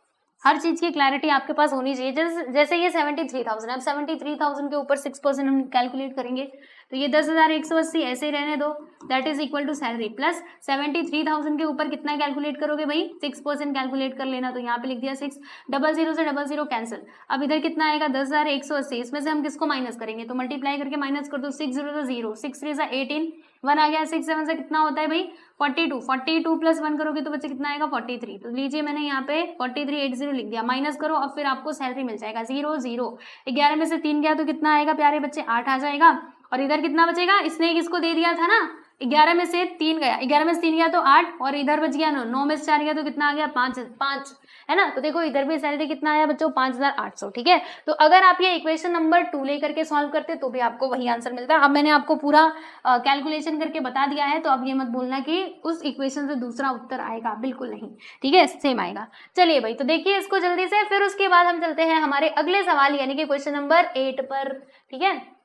हर चीज की क्लैरिटी आपके पास होनी चाहिए। जैसे ये 73,000, अब 73,000 के ऊपर 6% हम कैलकुलेट करेंगे तो ये 10,180 ऐसे ही रहने दो, that is equal to salary plus 73,000 के ऊपर कितना कैलकुलेट करोगे भाई, 6% कैलकुलेट कर लेना। तो यहाँ पे लिख दिया 6, 00 से 00 कैंसिल। अब इधर कितना आएगा 10,180, इसमें से हम किसको माइनस करेंगे, तो मल्टीप्लाई करके माइनस कर दो, 6 0 0, 6 3 18, 1 आ गया, 6 7 से कितना होता है भाई 42, 42 प्लस 1 करोगे तो बच्चे कितना आएगा 43। तो लीजिए मैंने यहाँ पे 4380 लिख दिया, माइनस करो, अब फिर आपको सैलरी मिल जाएगा 0 0, 11 में से 3 गया तो कितना आएगा प्यारे बच्चे 8 आ जाएगा। और इधर कितना बचेगा, इसने किसको दे दिया था ना, 11 में से 3 गया, 11 में से 3 गया तो 8, और इधर बच गया 9, 9 में से 4 गया तो कितना आ गया 5 5, है ना। तो देखो इधर भी सैलरी कितना आया बच्चों 5,800, ठीक है। तो अगर आप ये इक्वेशन नंबर 2 लेकर के सॉल्व करते तो भी आपको वही आंसर मिलता है। अब मैंने आपको पूरा कैलकुलेशन करके बता दिया है, तो अब ये मत बोलना कि उस इक्वेशन से दूसरा उत्तर आएगा, बिल्कुल नहीं, ठीक है, सेम आएगा। चलिए भाई, तो देखिए इसको जल्दी से, फिर उसके बाद हम चलते हैं हमारे अगले सवाल यानी कि क्वेश्चन नंबर 8 पर, ठीक है।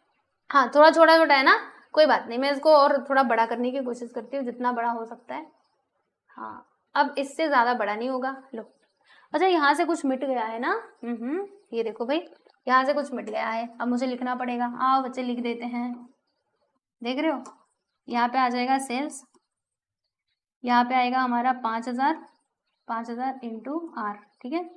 हाँ थोड़ा छोटा छोटा है ना, कोई बात नहीं, मैं इसको और थोड़ा बड़ा करने की कोशिश करती हूँ जितना बड़ा हो सकता है। हाँ अब इससे ज्यादा बड़ा नहीं होगा, लो। अच्छा यहाँ से कुछ मिट गया है ना, ये देखो भाई, यहाँ से कुछ मिट गया है, अब मुझे लिखना पड़ेगा। आओ बच्चे लिख देते हैं, देख रहे हो, यहाँ पे आ जाएगा सेल्स, यहाँ पे आएगा हमारा 5,000, 5,000 इंटू आर, ठीक है,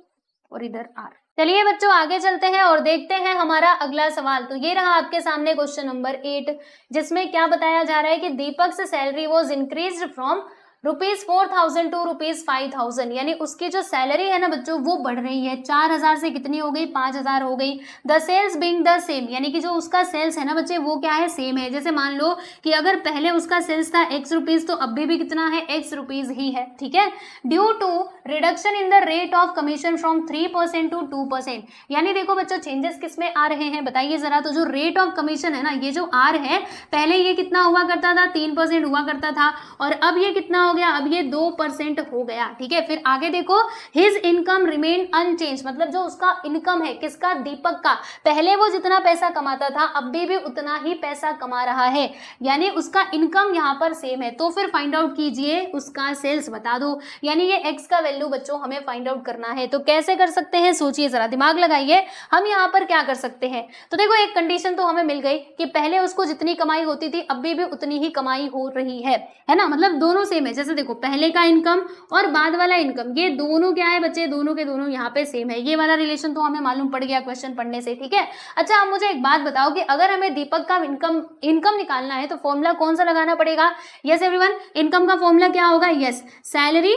और इधर आर। चलिए बच्चों आगे चलते हैं और देखते हैं हमारा अगला सवाल। तो ये रहा आपके सामने क्वेश्चन नंबर 8, जिसमें क्या बताया जा रहा है कि दीपक से salary was increased from ₹4,000 to ₹5,000, यानी उसकी जो सैलरी है ना बच्चों वो बढ़ रही है, 4,000 से कितनी हो गई 5,000 हो गई। The sales being the same, यानी कि जो उसका सेल्स है ना बच्चे वो क्या है, सेम है। जैसे मान लो कि अगर पहले उसका सेल्स था X रुपीज, तो अभी भी कितना है X रुपीज ही है, ठीक है। Due to reduction in the rate of commission from 3% to 2%, यानी देखो बच्चों चेंजेस किस में आ रहे हैं बताइए जरा। तो जो रेट ऑफ कमीशन है ना, ये जो आर है, पहले ये कितना हुआ करता था 3% हुआ करता था, और अब ये कितना हो गया, अब ये 2% हो गया, ठीक है। फिर आगे देखो, हिज इनकम रिमेन अनचेंज, मतलब जो उसका इनकम है किसका, दीपक का, पहले वो जितना पैसा कमाता था अभी भी उतना ही पैसा कमा रहा है, यानी उसका इनकम यहाँ पर सेम है। तो फिर फाइंड आउट कीजिए उसका सेल्स बता दो, यानी ये एक्स का वैल्यू बच्चों हमें फाइंड आउट करना है। तो कैसे कर सकते हैं, सोचिए जरा, दिमाग लगाइए। हम यहाँ पर क्या कर सकते हैं, तो देखो एक कंडीशन तो हमें मिल गई कि पहले उसको जितनी कमाई होती थी अभी भी उतनी ही कमाई हो रही है ना, मतलब दोनों सेम है। जैसे देखो पहले का इनकम और बाद वाला इनकम, ये दोनों क्या है बच्चे, दोनों के दोनों यहाँ पे सेम है। ये वाला रिलेशन तो हमें मालूम पड़ गया क्वेश्चन पढ़ने से, ठीक है। अच्छा अब मुझे एक बात बताओ कि अगर हमें दीपक का इनकम निकालना है तो फॉर्मूला कौन सा लगाना पड़ेगा। यस एवरीवन, इनकम का फॉर्मूला क्या होगा, यस सैलरी,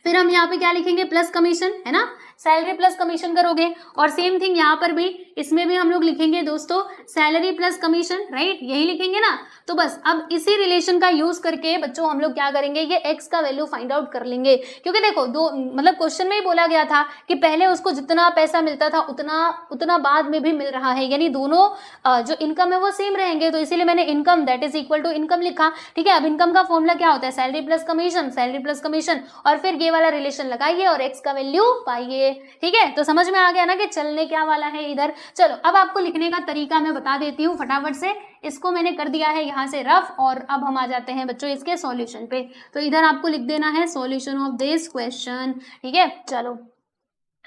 फिर हम यहाँ पे क्या लिखेंगे प्लस कमीशन, है ना, सैलरी प्लस कमीशन करोगे। और सेम थिंग यहाँ पर भी, इसमें भी हम लोग लिखेंगे दोस्तों सैलरी प्लस कमीशन, राइट, यही लिखेंगे ना। तो बस अब इसी रिलेशन का यूज करके बच्चों हम लोग क्या करेंगे, ये एक्स का वैल्यू फाइंड आउट कर लेंगे। क्योंकि देखो दो, मतलब क्वेश्चन में ही बोला गया था कि पहले उसको जितना पैसा मिलता था उतना बाद में भी मिल रहा है, यानी दोनों जो इनकम है वो सेम रहेंगे। तो इसीलिए मैंने income that is equal to income लिखा, ठीक है। अब इनकम का फॉर्मूला क्या होता है, salary plus commission, salary plus commission, और फिर ये वाला रिलेशन लगाइए और एक्स का वैल्यू पाइए, ठीक है। तो समझ में आ गया ना कि चलने क्या वाला है इधर। चलो अब आपको लिखने का तरीका मैं बता देती हूँ फटाफट से, इसको मैंने कर दिया है यहाँ से रफ, और अब हम आ जाते हैं बच्चों इसके सॉल्यूशन पे। तो इधर आपको लिख देना है सॉल्यूशन ऑफ दिस क्वेश्चन, ठीक है। चलो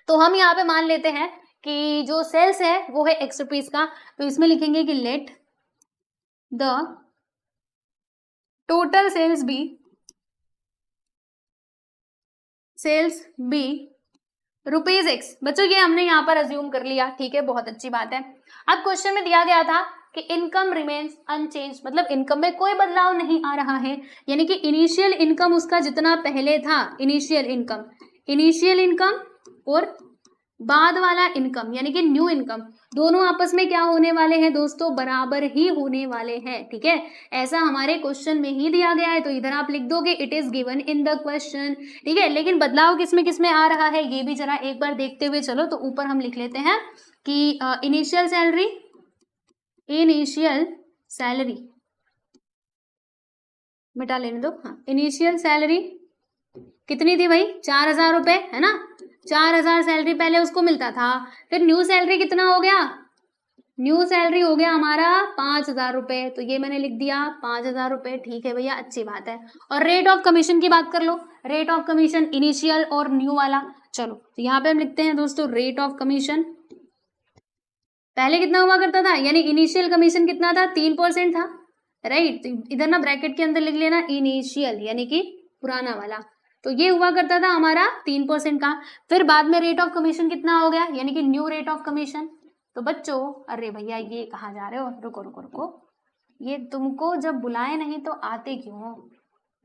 तो हम यहाँ पे मान लेते हैं कि जो सेल्स है वो है X रुपीज का, तो इसमें लिखेंगे कि let the total sales be rupees X। बच्चों ये हमने यहाँ पर अज्यूम कर लिया, ठीक है, बहुत अच्छी बात है। अब क्वेश्चन में दिया गया था कि इनकम रिमेन्स अनचेंज, मतलब इनकम में कोई बदलाव नहीं आ रहा है, यानी कि इनिशियल इनकम उसका जितना पहले था, इनिशियल इनकम और बाद वाला इनकम यानी कि न्यू इनकम, दोनों आपस में क्या होने वाले हैं दोस्तों, बराबर ही होने वाले हैं, ठीक है। ऐसा हमारे क्वेश्चन में ही दिया गया है, तो इधर आप लिख दोगे it is given in the question, ठीक है। लेकिन बदलाव किसमें आ रहा है ये भी जरा एक बार देखते हुए चलो। तो ऊपर हम लिख लेते हैं कि इनिशियल सैलरी मिटा लेने दो। हाँ, इनिशियल सैलरी कितनी थी भाई, 4,000 रुपए, है ना। 4,000 सैलरी पहले उसको मिलता था। फिर न्यू सैलरी कितना हो गया, न्यू सैलरी हो गया हमारा 5,000 रुपए, तो ये मैंने लिख दिया 5,000 रुपए। ठीक है भैया, अच्छी बात है। और रेट ऑफ कमीशन की बात कर लो, रेट ऑफ कमीशन इनिशियल और न्यू वाला। चलो तो यहाँ पे हम लिखते हैं दोस्तों रेट ऑफ कमीशन। पहले कितना हुआ करता था, यानी इनिशियल कमीशन कितना था, 3% था, राइट। तो इधर ना ब्रैकेट के अंदर लिख लेना इनिशियल, यानी कि पुराना वाला। तो ये हुआ करता था हमारा 3% का। फिर बाद में रेट ऑफ कमीशन कितना हो गया, यानी कि न्यू रेट ऑफ कमीशन। तो बच्चों, अरे भैया ये कहाँ जा रहे हो, रुको रुको रुको, ये तुमको जब बुलाए नहीं तो आते क्यों हो,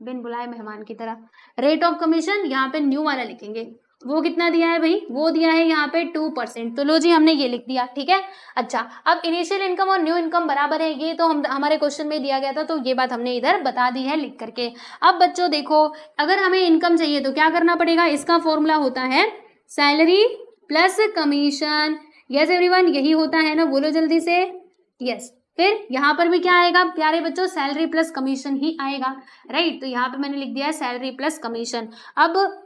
बिन बुलाए मेहमान की तरह। रेट ऑफ कमीशन यहाँ पे न्यू वाला लिखेंगे। वो कितना दिया है भाई, वो दिया है यहाँ पे 2%। तो लो जी, हमने ये लिख दिया, ठीक है। अच्छा, अब इनिशियल इनकम और न्यू इनकम बराबर है, ये तो हम हमारे क्वेश्चन में दिया गया था, तो ये बात हमने इधर बता दी है लिख करके। अब बच्चों देखो, अगर हमें इनकम चाहिए तो क्या करना पड़ेगा, इसका फॉर्मूला होता है salary plus commission. Yes everyone, यही होता है ना, बोलो जल्दी से। यस, फिर यहाँ पर भी क्या आएगा प्यारे बच्चों, सैलरी प्लस कमीशन ही आएगा, राइट। तो यहाँ पे मैंने लिख दिया है सैलरी प्लस कमीशन। अब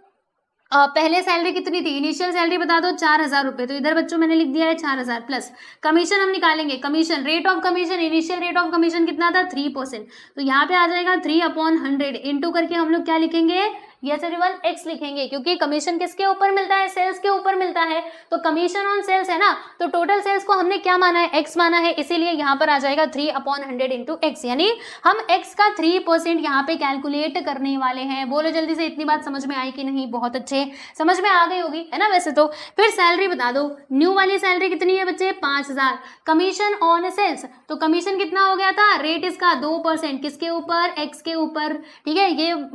पहले सैलरी कितनी थी, इनिशियल सैलरी बता दो 4,000 रुपए, तो इधर बच्चों मैंने लिख दिया है 4,000 प्लस कमीशन हम निकालेंगे। Commission, rate of commission, initial rate of commission कितना था 3%, तो यहाँ पे आ जाएगा 3/100 इंटू करके हम लोग क्या लिखेंगे, यस एवरीवन, एक्स लिखेंगे, क्योंकि कमीशन किसके ऊपर मिलता है, सेल्स के ऊपर मिलता है। तो कमीशन ऑन सेल्स है ना, तो टोटल सेल्स को हमने क्या माना है, एक्स माना है, इसीलिए यहाँ पर आ जाएगा 3/100 इंटू एक्स, यानी हम एक्स का 3% यहाँ पे कैलकुलेट करने वाले हैं। बोलो जल्दी से, इतनी बात समझ में आई कि नहीं, बहुत अच्छे, समझ में आ गई होगी, है ना वैसे तो। फिर सैलरी बता दो, न्यू वाली सैलरी कितनी है बच्चे, 5,000। कमीशन ऑन सेल्स, तो कमीशन कितना हो गया था, रेट इसका 2%, किसके ऊपर, एक्स के ऊपर, ठीक है।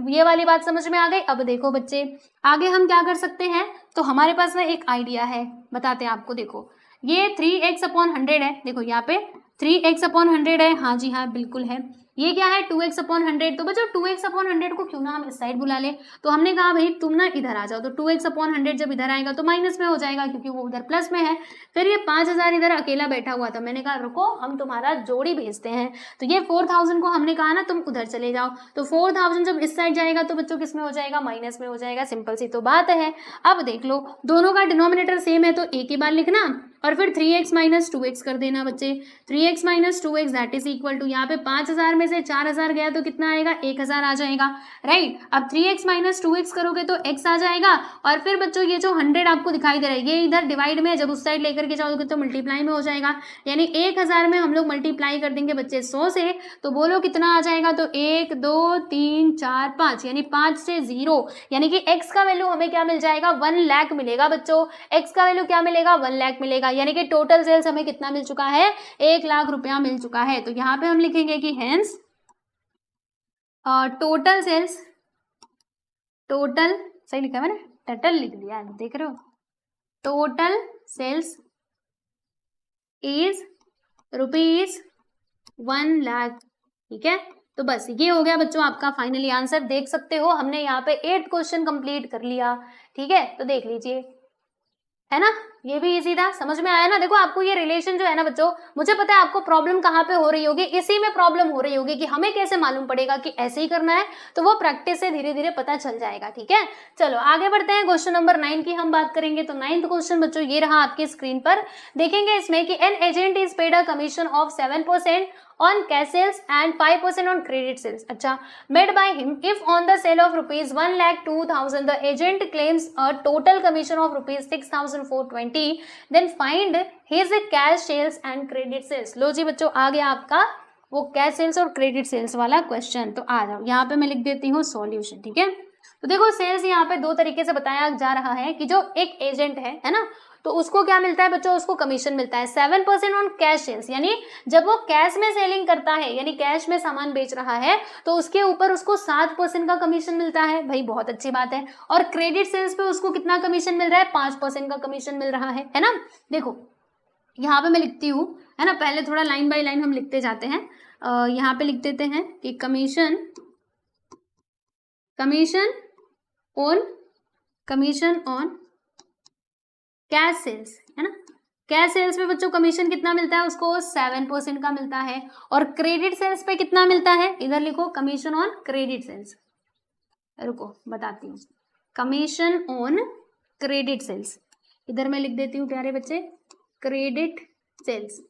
ये वाली बात समझ में आ गई। अब देखो बच्चे, आगे हम क्या कर सकते हैं, तो हमारे पास ना एक आइडिया है, बताते हैं आपको। देखो ये 3x/100 है, देखो यहाँ पे 3x/100 है, हाँ जी हाँ बिल्कुल है। ये क्या है 2x/100, तो बच्चों 2x/100 को क्यों ना हम इस साइड बुला ले। तो हमने कहा भाई तुम ना इधर आ जाओ, तो 2x/100 जब इधर आएगा तो माइनस में हो जाएगा, क्योंकि वो उधर प्लस में है। फिर ये 5,000 इधर अकेला बैठा हुआ था, मैंने कहा रुको हम तुम्हारा जोड़ी भेजते हैं। तो ये 4,000 को हमने कहा ना तुम उधर चले जाओ, तो 4,000 जब इस साइड जाएगा तो बच्चों किस में हो जाएगा, माइनस में हो जाएगा, सिंपल सी तो बात है। अब देख लो, दोनों का डिनोमिनेटर सेम है, तो एक ही बार लिखना, और फिर 3x - 2x कर देना बच्चे। 3x - 2x that is equal to, यहाँ पे 5,000 में से 4,000 गया तो कितना आएगा, 1,000 आ जाएगा, राइट। अब 3x - 2x करोगे तो x आ जाएगा, और फिर बच्चों ये जो 100 आपको दिखाई दे रहा है, ये इधर डिवाइड में, जब उस साइड लेकर के जाओगे तो मल्टीप्लाई में हो जाएगा, यानी 1,000 में हम लोग मल्टीप्लाई कर देंगे बच्चे 100 से, तो बोलो कितना आ जाएगा, तो 1 2 3 4 5, यानी 5 से 0, यानी कि x का वैल्यू हमें क्या मिल जाएगा, 1 लाख मिलेगा बच्चों। x का वैल्यू क्या मिलेगा, 1 लाख मिलेगा, यानी कि टोटल सेल्स हमें कितना मिल चुका है, 1 लाख रुपया मिल चुका है। तो यहाँ पे हम लिखेंगे कि हेंस टोटल सेल्स, टोटल सही लिखा है मैंने, टोटल लिख दिया है, देख रहे हो, टोटल सेल्स इज ₹1 लाख, ठीक है। तो बस ये हो गया बच्चों आपका फाइनली आंसर, देख सकते हो हमने यहाँ पे 8 क्वेश्चन कंप्लीट कर लिया, ठीक है। तो देख लीजिए, है ना, ये भी इजी था, समझ में आया ना। देखो आपको ये रिलेशन जो है ना बच्चों, मुझे पता है आपको प्रॉब्लम कहाँ पे हो रही होगी, इसी में प्रॉब्लम हो रही होगी कि हमें कैसे मालूम पड़ेगा कि ऐसे ही करना है, तो वो प्रैक्टिस से धीरे धीरे पता चल जाएगा, ठीक है। चलो आगे बढ़ते हैं, क्वेश्चन नंबर 9 की हम बात करेंगे। तो 9th क्वेश्चन बच्चों ये रहा आपकी स्क्रीन पर, देखेंगे इसमें कि an agent is paid a commission of 7% on cash sales and 5% on credit sales, अच्छा, made by him if on the sale of ₹1,02,000 the agent claims a total commission of ₹6,420, then find his cash sales and credit sales। लो जी बच्चों, आ गया आपका वो cash sales और credit sales वाला question. तो आ जाओ, यहाँ पे मैं लिख देती हूँ सॉल्यूशन, ठीक है। तो देखो सेल्स यहाँ पे दो तरीके से बताया जा रहा है कि जो एक एजेंट है ना, तो उसको क्या मिलता है बच्चों, उसको कमीशन मिलता है 7% ऑन कैश सेल्स, यानी जब वो कैश में सेलिंग करता है, यानी कैश में सामान बेच रहा है, तो उसके ऊपर उसको 7% का कमीशन मिलता है, भाई बहुत अच्छी बात है। और क्रेडिट सेल्स पे उसको कितना कमीशन मिल रहा है, 5% का कमीशन मिल रहा है ना। देखो यहाँ पे मैं लिखती हूँ, है ना, पहले थोड़ा लाइन बाय लाइन हम लिखते जाते हैं। यहाँ पे लिख देते हैं कि कमीशन ऑन कैश सेल्स, है ना, कैश सेल्स पे बच्चों कमीशन कितना मिलता है उसको 7% का मिलता है। और क्रेडिट सेल्स पे कितना मिलता है, इधर लिखो कमीशन ऑन क्रेडिट सेल्स, रुको बताती हूँ, कमीशन ऑन क्रेडिट सेल्स, इधर मैं लिख देती हूँ प्यारे बच्चे क्रेडिट सेल्स।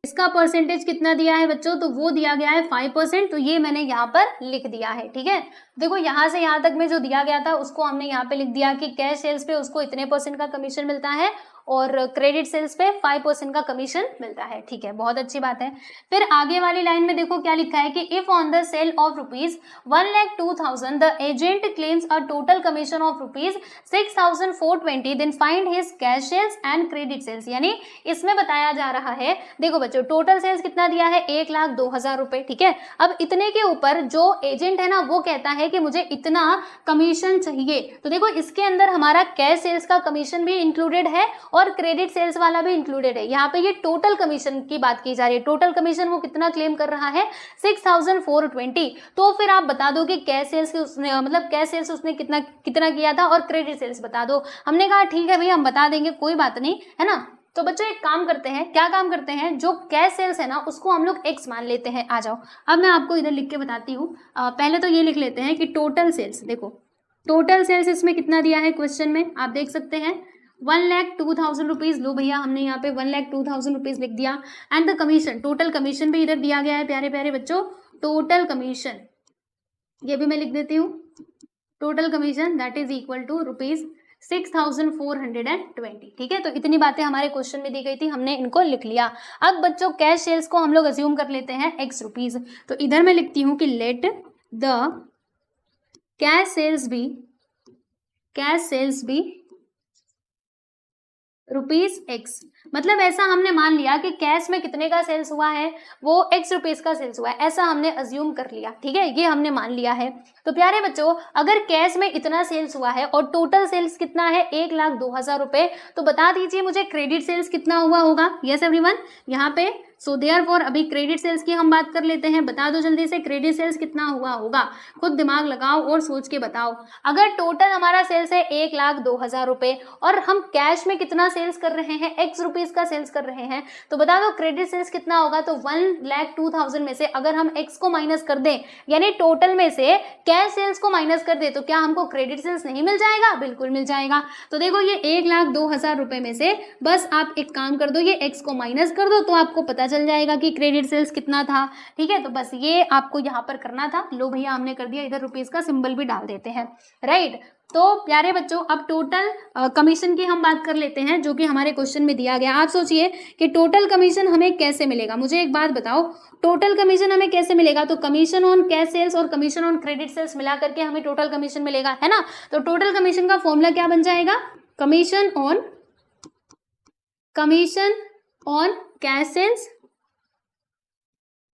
इसका परसेंटेज कितना दिया है बच्चों, तो वो दिया गया है 5%, तो ये मैंने यहाँ पर लिख दिया है। ठीक है, देखो यहाँ से यहाँ तक में जो दिया गया था उसको हमने यहाँ पे लिख दिया कि कैश सेल्स पे उसको इतने % का कमीशन मिलता है और क्रेडिट सेल्स पे 5% का कमीशन मिलता है। ठीक है, बहुत अच्छी बात है। फिर आगे वाली लाइन में देखो क्या लिखा है कि if on the sale of ₹1,02,000 the agent claims a total commission of ₹6,420 then find his cash sales and credit sales. यानी इसमें बताया जा रहा है, देखो बच्चों टोटल सेल्स कितना दिया है 1,02,000 रुपए। ठीक है, अब इतने के ऊपर जो एजेंट है ना वो कहता है कि मुझे इतना कमीशन चाहिए, तो देखो इसके अंदर हमारा कैश सेल्स का कमीशन भी इंक्लूडेड है और क्रेडिट सेल्स वाला भी इंक्लूडेड है। यहाँ पे ये टोटल कमीशन की बात की जा रही है, टोटल कमीशन वो कितना क्लेम कर रहा है 6,420। तो फिर आप बता दो कि कैश सेल्स की उसने मतलब कैश सेल्स उसने कितना कितना किया था और क्रेडिट सेल्स बता दो। हमने कहा ठीक है भैया हम बता देंगे, कोई बात नहीं, है ना। तो बच्चों एक काम करते हैं, क्या काम करते हैं, जो कैश सेल्स है ना उसको हम लोग x मान लेते हैं। आ जाओ, अब मैं आपको इधर लिख के बताती हूँ। पहले तो ये लिख लेते हैं कि टोटल सेल्स, देखो टोटल सेल्स इसमें कितना दिया है क्वेश्चन में, आप देख सकते हैं 1,02,000 रुपीज। लो भैया हमने यहाँ पे 1,02,000 रुपीज लिख दिया। And the commission, total commission भी इधर दिया गया है प्यारे प्यारे बच्चों, टोटल कमीशन ये भी मैं लिख देती हूँ, total commission that is equal to ₹6,420। ठीक है, तो इतनी बातें हमारे क्वेश्चन में दी गई थी, हमने इनको लिख लिया। अब बच्चों कैश सेल्स को हम लोग अज्यूम कर लेते हैं x रुपीज, तो इधर मैं लिखती हूँ कि let the cash sales be ₹x। मतलब ऐसा हमने मान लिया कि कैश में कितने का सेल्स हुआ है, वो x रुपीज का सेल्स हुआ है, ऐसा हमने अज्यूम कर लिया। ठीक है, ये हमने मान लिया है। तो प्यारे बच्चों अगर कैश में इतना सेल्स हुआ है और टोटल सेल्स कितना है 1,02,000 रुपए, तो बता दीजिए मुझे क्रेडिट सेल्स कितना हुआ होगा। यस एवरीवन, यहाँ पे सो देयरफॉर अभी क्रेडिट सेल्स की हम बात कर लेते हैं। बता दो जल्दी से क्रेडिट सेल्स कितना हुआ होगा, खुद दिमाग लगाओ और सोच के बताओ। अगर टोटल हमारा सेल्स है 1,02,000 रुपए और हम कैश में कितना सेल्स कर रहे हैं, x रुपीज का सेल्स कर रहे हैं, तो बता दो क्रेडिट सेल्स कितना होगा। तो 1,02,000 में से अगर हम x को माइनस कर दें, यानी टोटल में से कैश सेल्स को माइनस कर दे, तो क्या हमको क्रेडिट सेल्स नहीं मिल जाएगा, बिल्कुल मिल जाएगा। तो देखो ये 1,02,000 रुपए में से बस आप एक काम कर दो, ये x को माइनस कर दो, तो आपको पता चल जाएगा कि क्रेडिट सेल्स कितना था। ठीक है, तो बस ये आपको यहाँ पर करना था। लो भैया हमने कर दिया, इधर रुपीज का सिंबल भी डाल देते हैं, राइट। तो प्यारे बच्चों अब टोटल कमीशन की हम बात कर लेते हैं जो कि हमारे क्वेश्चन में दिया गया। आप सोचिए कि टोटल कमीशन हमें कैसे मिलेगा, मुझे एक बात बताओ, टोटल कमीशन हमें कैसे मिलेगा। तो कमीशन ऑन कैश सेल्स और कमीशन ऑन क्रेडिट सेल्स मिला करके हमें टोटल कमीशन मिलेगा, है ना। तो टोटल कमीशन का फॉर्मूला क्या बन जाएगा, कमीशन ऑन कैश सेल्स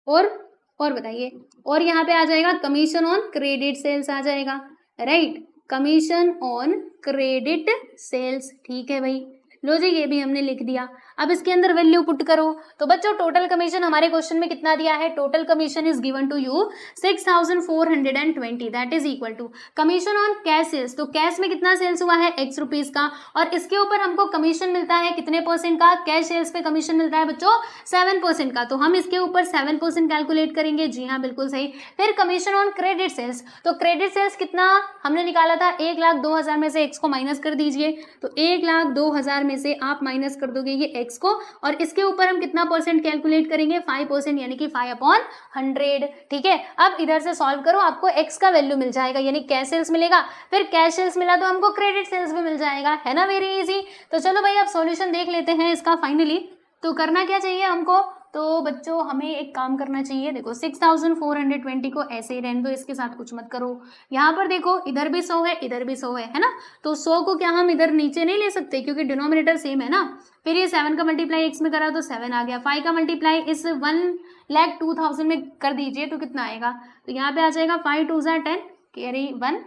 और बताइए, और यहाँ पे आ जाएगा कमीशन ऑन क्रेडिट सेल्स आ जाएगा, right, commission on credit sales. ठीक है भाई, लो जी ये भी हमने लिख दिया। अब इसके अंदर वैल्यू पुट करो। तो बच्चों टोटल कमीशन हमारे क्वेश्चन में कितना दिया है, total commission is given to you 6,420 that is equal to commission on cash sales. तो कैश में कितना सेल्स हुआ है x रुपीज का, और इसके ऊपर हमको कमीशन मिलता है कितने % का, कैश सेल्स पे कमीशन मिलता है बच्चों 7% का। तो हम इसके ऊपर 7% कैलकुलेट करेंगे, जी हाँ बिल्कुल सही। फिर कमीशन ऑन क्रेडिट सेल्स, तो क्रेडिट सेल्स कितना हमने निकाला था 1,02,000 में से x को माइनस कर दीजिए। तो 1,02,000 में से आप माइनस कर दोगे ये x को, और इसके ऊपर हम कितना % कैलकुलेट करेंगे 5%, यानी कि 5/100। ठीक है, अब इधर से सॉल्व करो, आपको x का वैल्यू मिल जाएगा, यानी कैश सेल्स मिलेगा, फिर कैश सेल्स मिला तो हमको क्रेडिट सेल्स भी मिल जाएगा, है ना, वेरी इजी। तो चलो भाई अब सॉल्यूशन देख लेते हैं इसका फाइनली। तो करना क्या चाहिए हमको, तो बच्चों हमें एक काम करना चाहिए, देखो 6,420 को ऐसे ही रहने दो, इसके साथ कुछ मत करो। यहाँ पर देखो इधर भी 100 है, इधर भी 100 है ना, तो 100 को क्या हम इधर नीचे नहीं ले सकते क्योंकि डिनोमिनेटर सेम है ना। फिर ये 7 का मल्टीप्लाई x में करा तो 7 आ गया, 5 का मल्टीप्लाई इस 1,02,000 में कर दीजिए तो कितना आएगा, तो यहाँ पे आ जाएगा 5 2 10 कैरी 1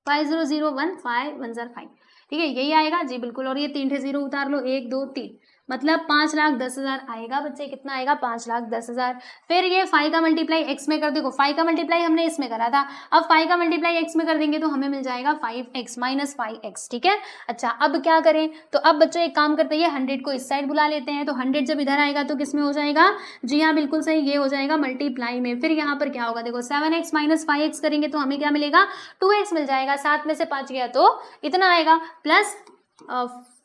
5001 5 1 5। ठीक है, यही आएगा जी बिल्कुल, और ये 3 0 उतार लो, 1 2 3 मतलब 5,10,000 आएगा बच्चे। कितना आएगा? 5,10,000। फिर ये 5 का मल्टीप्लाई एक्स में कर, देखो 5 का मल्टीप्लाई हमने इसमें करा था, अब 5 का मल्टीप्लाई एक्स में कर देंगे तो हमें मिल जाएगा 5x माइनस 5x, ठीक है। अच्छा अब क्या करें, तो अब बच्चों एक काम करते हैं, 100 को इस साइड बुला लेते हैं, तो 100 जब इधर आएगा तो किस में हो जाएगा? जी हाँ बिल्कुल सही, ये हो जाएगा मल्टीप्लाई में। फिर यहाँ पर क्या होगा, देखो 7x माइनस 5x करेंगे तो हमें क्या मिलेगा? 2x मिल जाएगा। 7 में से 5 गया तो इतना आएगा, प्लस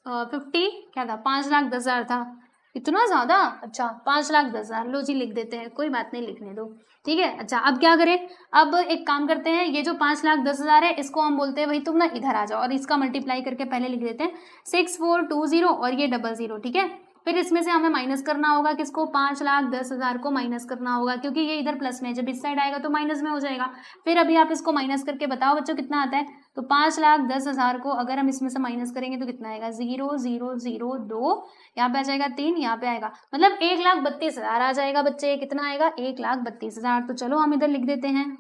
50 क्या था? 5,10,000 था। इतना ज्यादा? अच्छा 5,10,000, लो जी लिख देते हैं, कोई बात नहीं, लिखने दो, ठीक है। अच्छा अब क्या करें, अब एक काम करते हैं, ये जो 5,10,000 है इसको हम बोलते हैं भाई तुम ना इधर आ जाओ, और इसका मल्टीप्लाई करके पहले लिख देते हैं 6420 और ये 00, ठीक है। फिर इसमें से हमें माइनस करना होगा, किसको? 5,10,000 को माइनस करना होगा, क्योंकि ये इधर प्लस में है, जब इस साइड आएगा तो माइनस में हो जाएगा। फिर अभी आप इसको माइनस करके बताओ बच्चों कितना आता है। तो 5,10,000 को अगर हम इसमें से माइनस करेंगे तो कितना आएगा? 0,002, यहाँ पे आ जाएगा 3, यहाँ पे आएगा, मतलब 1,32,000 आ जाएगा बच्चे। कितना आएगा? 1,32,000। तो चलो हम इधर लिख देते हैं,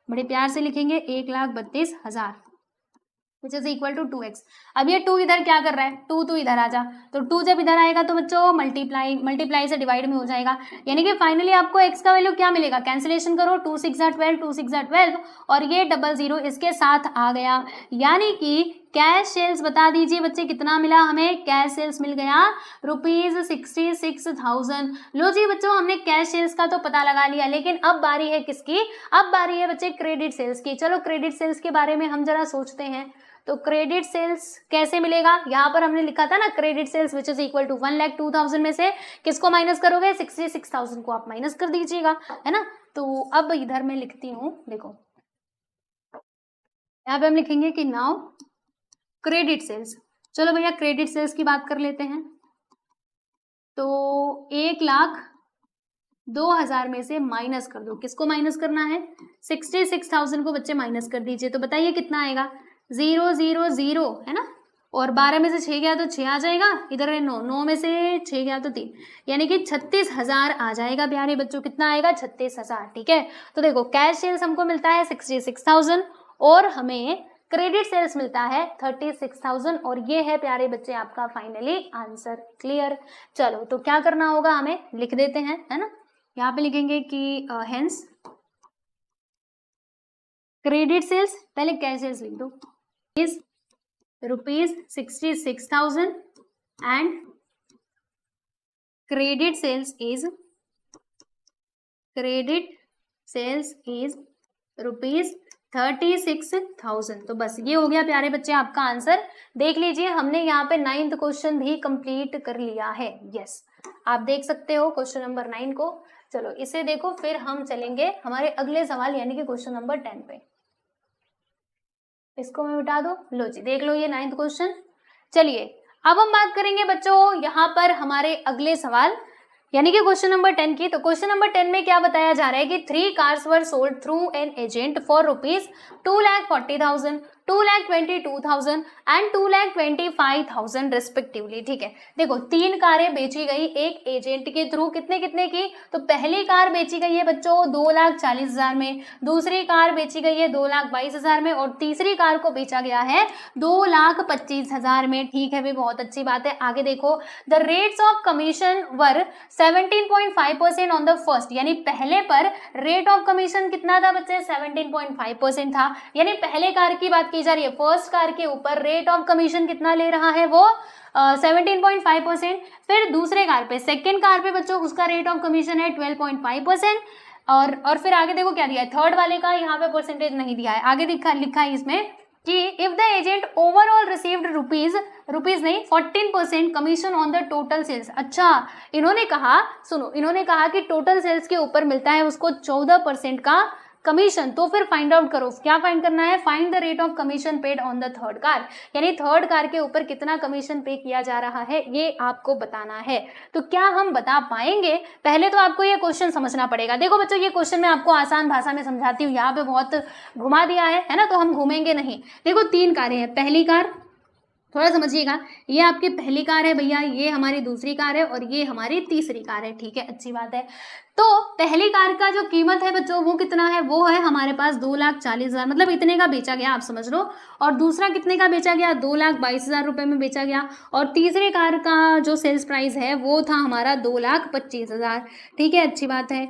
बड़े प्यार से लिखेंगे 1,32,000 विच इज इक्वल टू 2x। अब ये 2 इधर क्या कर रहा है? 2 तो इधर आ जा, तो 2 जब इधर आएगा तो बच्चों मल्टीप्लाई से डिवाइड में हो जाएगा, यानी कि फाइनली आपको x का वैल्यू क्या मिलेगा? कैंसिलेशन करो, 2 6 12, 2 6 12 और ये 00 इसके साथ आ गया, यानी कि कैश सेल्स बता दीजिए बच्चे कितना मिला हमें? कैश सेल्स मिल गया ₹66,000। लो जी बच्चों हमने कैश सेल्स का तो पता लगा लिया, लेकिन अब बारी है किसकी? अब बारी है बच्चे क्रेडिट सेल्स की। चलो क्रेडिट सेल्स के बारे में हम जरा सोचते हैं। तो क्रेडिट सेल्स कैसे मिलेगा? यहाँ पर हमने लिखा था ना credit sales which is equal to 1,02,000 में से किसको माइनस करोगे? 66,000 को आप माइनस कर दीजिएगा, है ना। तो अब इधर मैं लिखती हूँ, देखो यहाँ पे हम लिखेंगे कि नाउ क्रेडिट सेल्स। चलो भैया क्रेडिट सेल्स की बात कर लेते हैं। तो 1,02,000 में से माइनस कर दो, किसको माइनस करना है? 66,000 को बच्चे माइनस कर दीजिए, तो बताइए कितना आएगा? 0,0,0 है ना, और 12 में से 6 गया तो 6 आ जाएगा, इधर है 9, 9 में से 6 गया तो 3, यानी कि 36,000 आ जाएगा प्यारे बच्चों। कितना आएगा? 36,000, ठीक है। तो देखो कैश सेल्स हमको मिलता है 66,000 और हमें क्रेडिट सेल्स मिलता है 36,000, और ये है प्यारे बच्चे आपका फाइनली आंसर। क्लियर? चलो तो क्या करना होगा, हमें लिख देते हैं, है ना। यहाँ पे लिखेंगे कि हेंस क्रेडिट सेल्स, पहले कैश सेल्स लिख दो, is ₹66,000 and credit sales is ₹36,000। तो बस ये हो गया प्यारे बच्चे आपका आंसर। देख लीजिए हमने यहाँ पे 9th क्वेश्चन भी कंप्लीट कर लिया है। यस आप देख सकते हो क्वेश्चन नंबर 9 को। चलो इसे देखो, फिर हम चलेंगे हमारे अगले सवाल यानी कि क्वेश्चन नंबर 10 पे। इसको मैं मिटा दो, लो जी देख लो ये 9th क्वेश्चन। चलिए अब हम बात करेंगे बच्चों यहाँ पर हमारे अगले सवाल यानी कि क्वेश्चन नंबर 10 की। तो क्वेश्चन नंबर 10 में क्या बताया जा रहा है कि 3 cars were sold through an agent for ₹2,40,000, 2,22,000 and 2,25,000 respectively. ठीक है, देखो 3 कारें बेची गई एक एजेंट के थ्रू, कितने कितने की? तो पहली कार बेची गई है बच्चों 2,40,000 में, दूसरी कार बेची गई है 2,22,000 में, और तीसरी कार को बेचा गया है 2,25,000 में। ठीक है भी, बहुत अच्छी बात है। आगे देखो, the rates of commission were 17.5% on the first, यानी पहले पर रेट ऑफ कमीशन कितना था बच्चे? 17.5% था, यानी पहले कार की बात की जा रही है। फर्स्ट कार के ऊपर रेट ऑफ कमीशन कितना ले रहा है वो? 17.5%। फिर दूसरे कार पे, सेकेंड कार पे बच्चों उसका रेट ऑफ कमीशन है 12.5%। और फिर आगे देखो क्या दिया है, थर्ड वाले का यहाँ पे परसेंटेज नहीं दिया है। आगे लिखा है इसमें कि if the agent overall received rupees नहीं 14% commission on the total sales. अच्छा इन्होंने कहा, सुनो, इन्होंने कहा कि टोटल सेल्स के ऊपर मिलता है उसको 14% का कमीशन। तो फिर फाइंड आउट करो, क्या फाइंड करना है? Find the rate of commission paid on the third car, यानी थर्ड कार के ऊपर कितना कमीशन पे किया जा रहा है ये आपको बताना है। तो क्या हम बता पाएंगे? पहले तो आपको ये क्वेश्चन समझना पड़ेगा। देखो बच्चों ये क्वेश्चन मैं आपको आसान भाषा में समझाती हूँ, यहाँ पे बहुत घुमा दिया है ना, तो हम घूमेंगे नहीं। देखो 3 कारें हैं, पहली कार थोड़ा समझिएगा, ये आपकी पहली कार है भैया, ये हमारी दूसरी कार है और ये हमारी तीसरी कार है, ठीक है, अच्छी बात है। तो पहली कार का जो कीमत है बच्चों वो कितना है, वो है हमारे पास 2,40,000, मतलब इतने का बेचा गया, आप समझ लो। और दूसरा कितने का बेचा गया, 2,22,000 रुपये में बेचा गया। और तीसरी कार का जो सेल्स प्राइस है वो था हमारा 2,25,000, ठीक है, अच्छी बात है,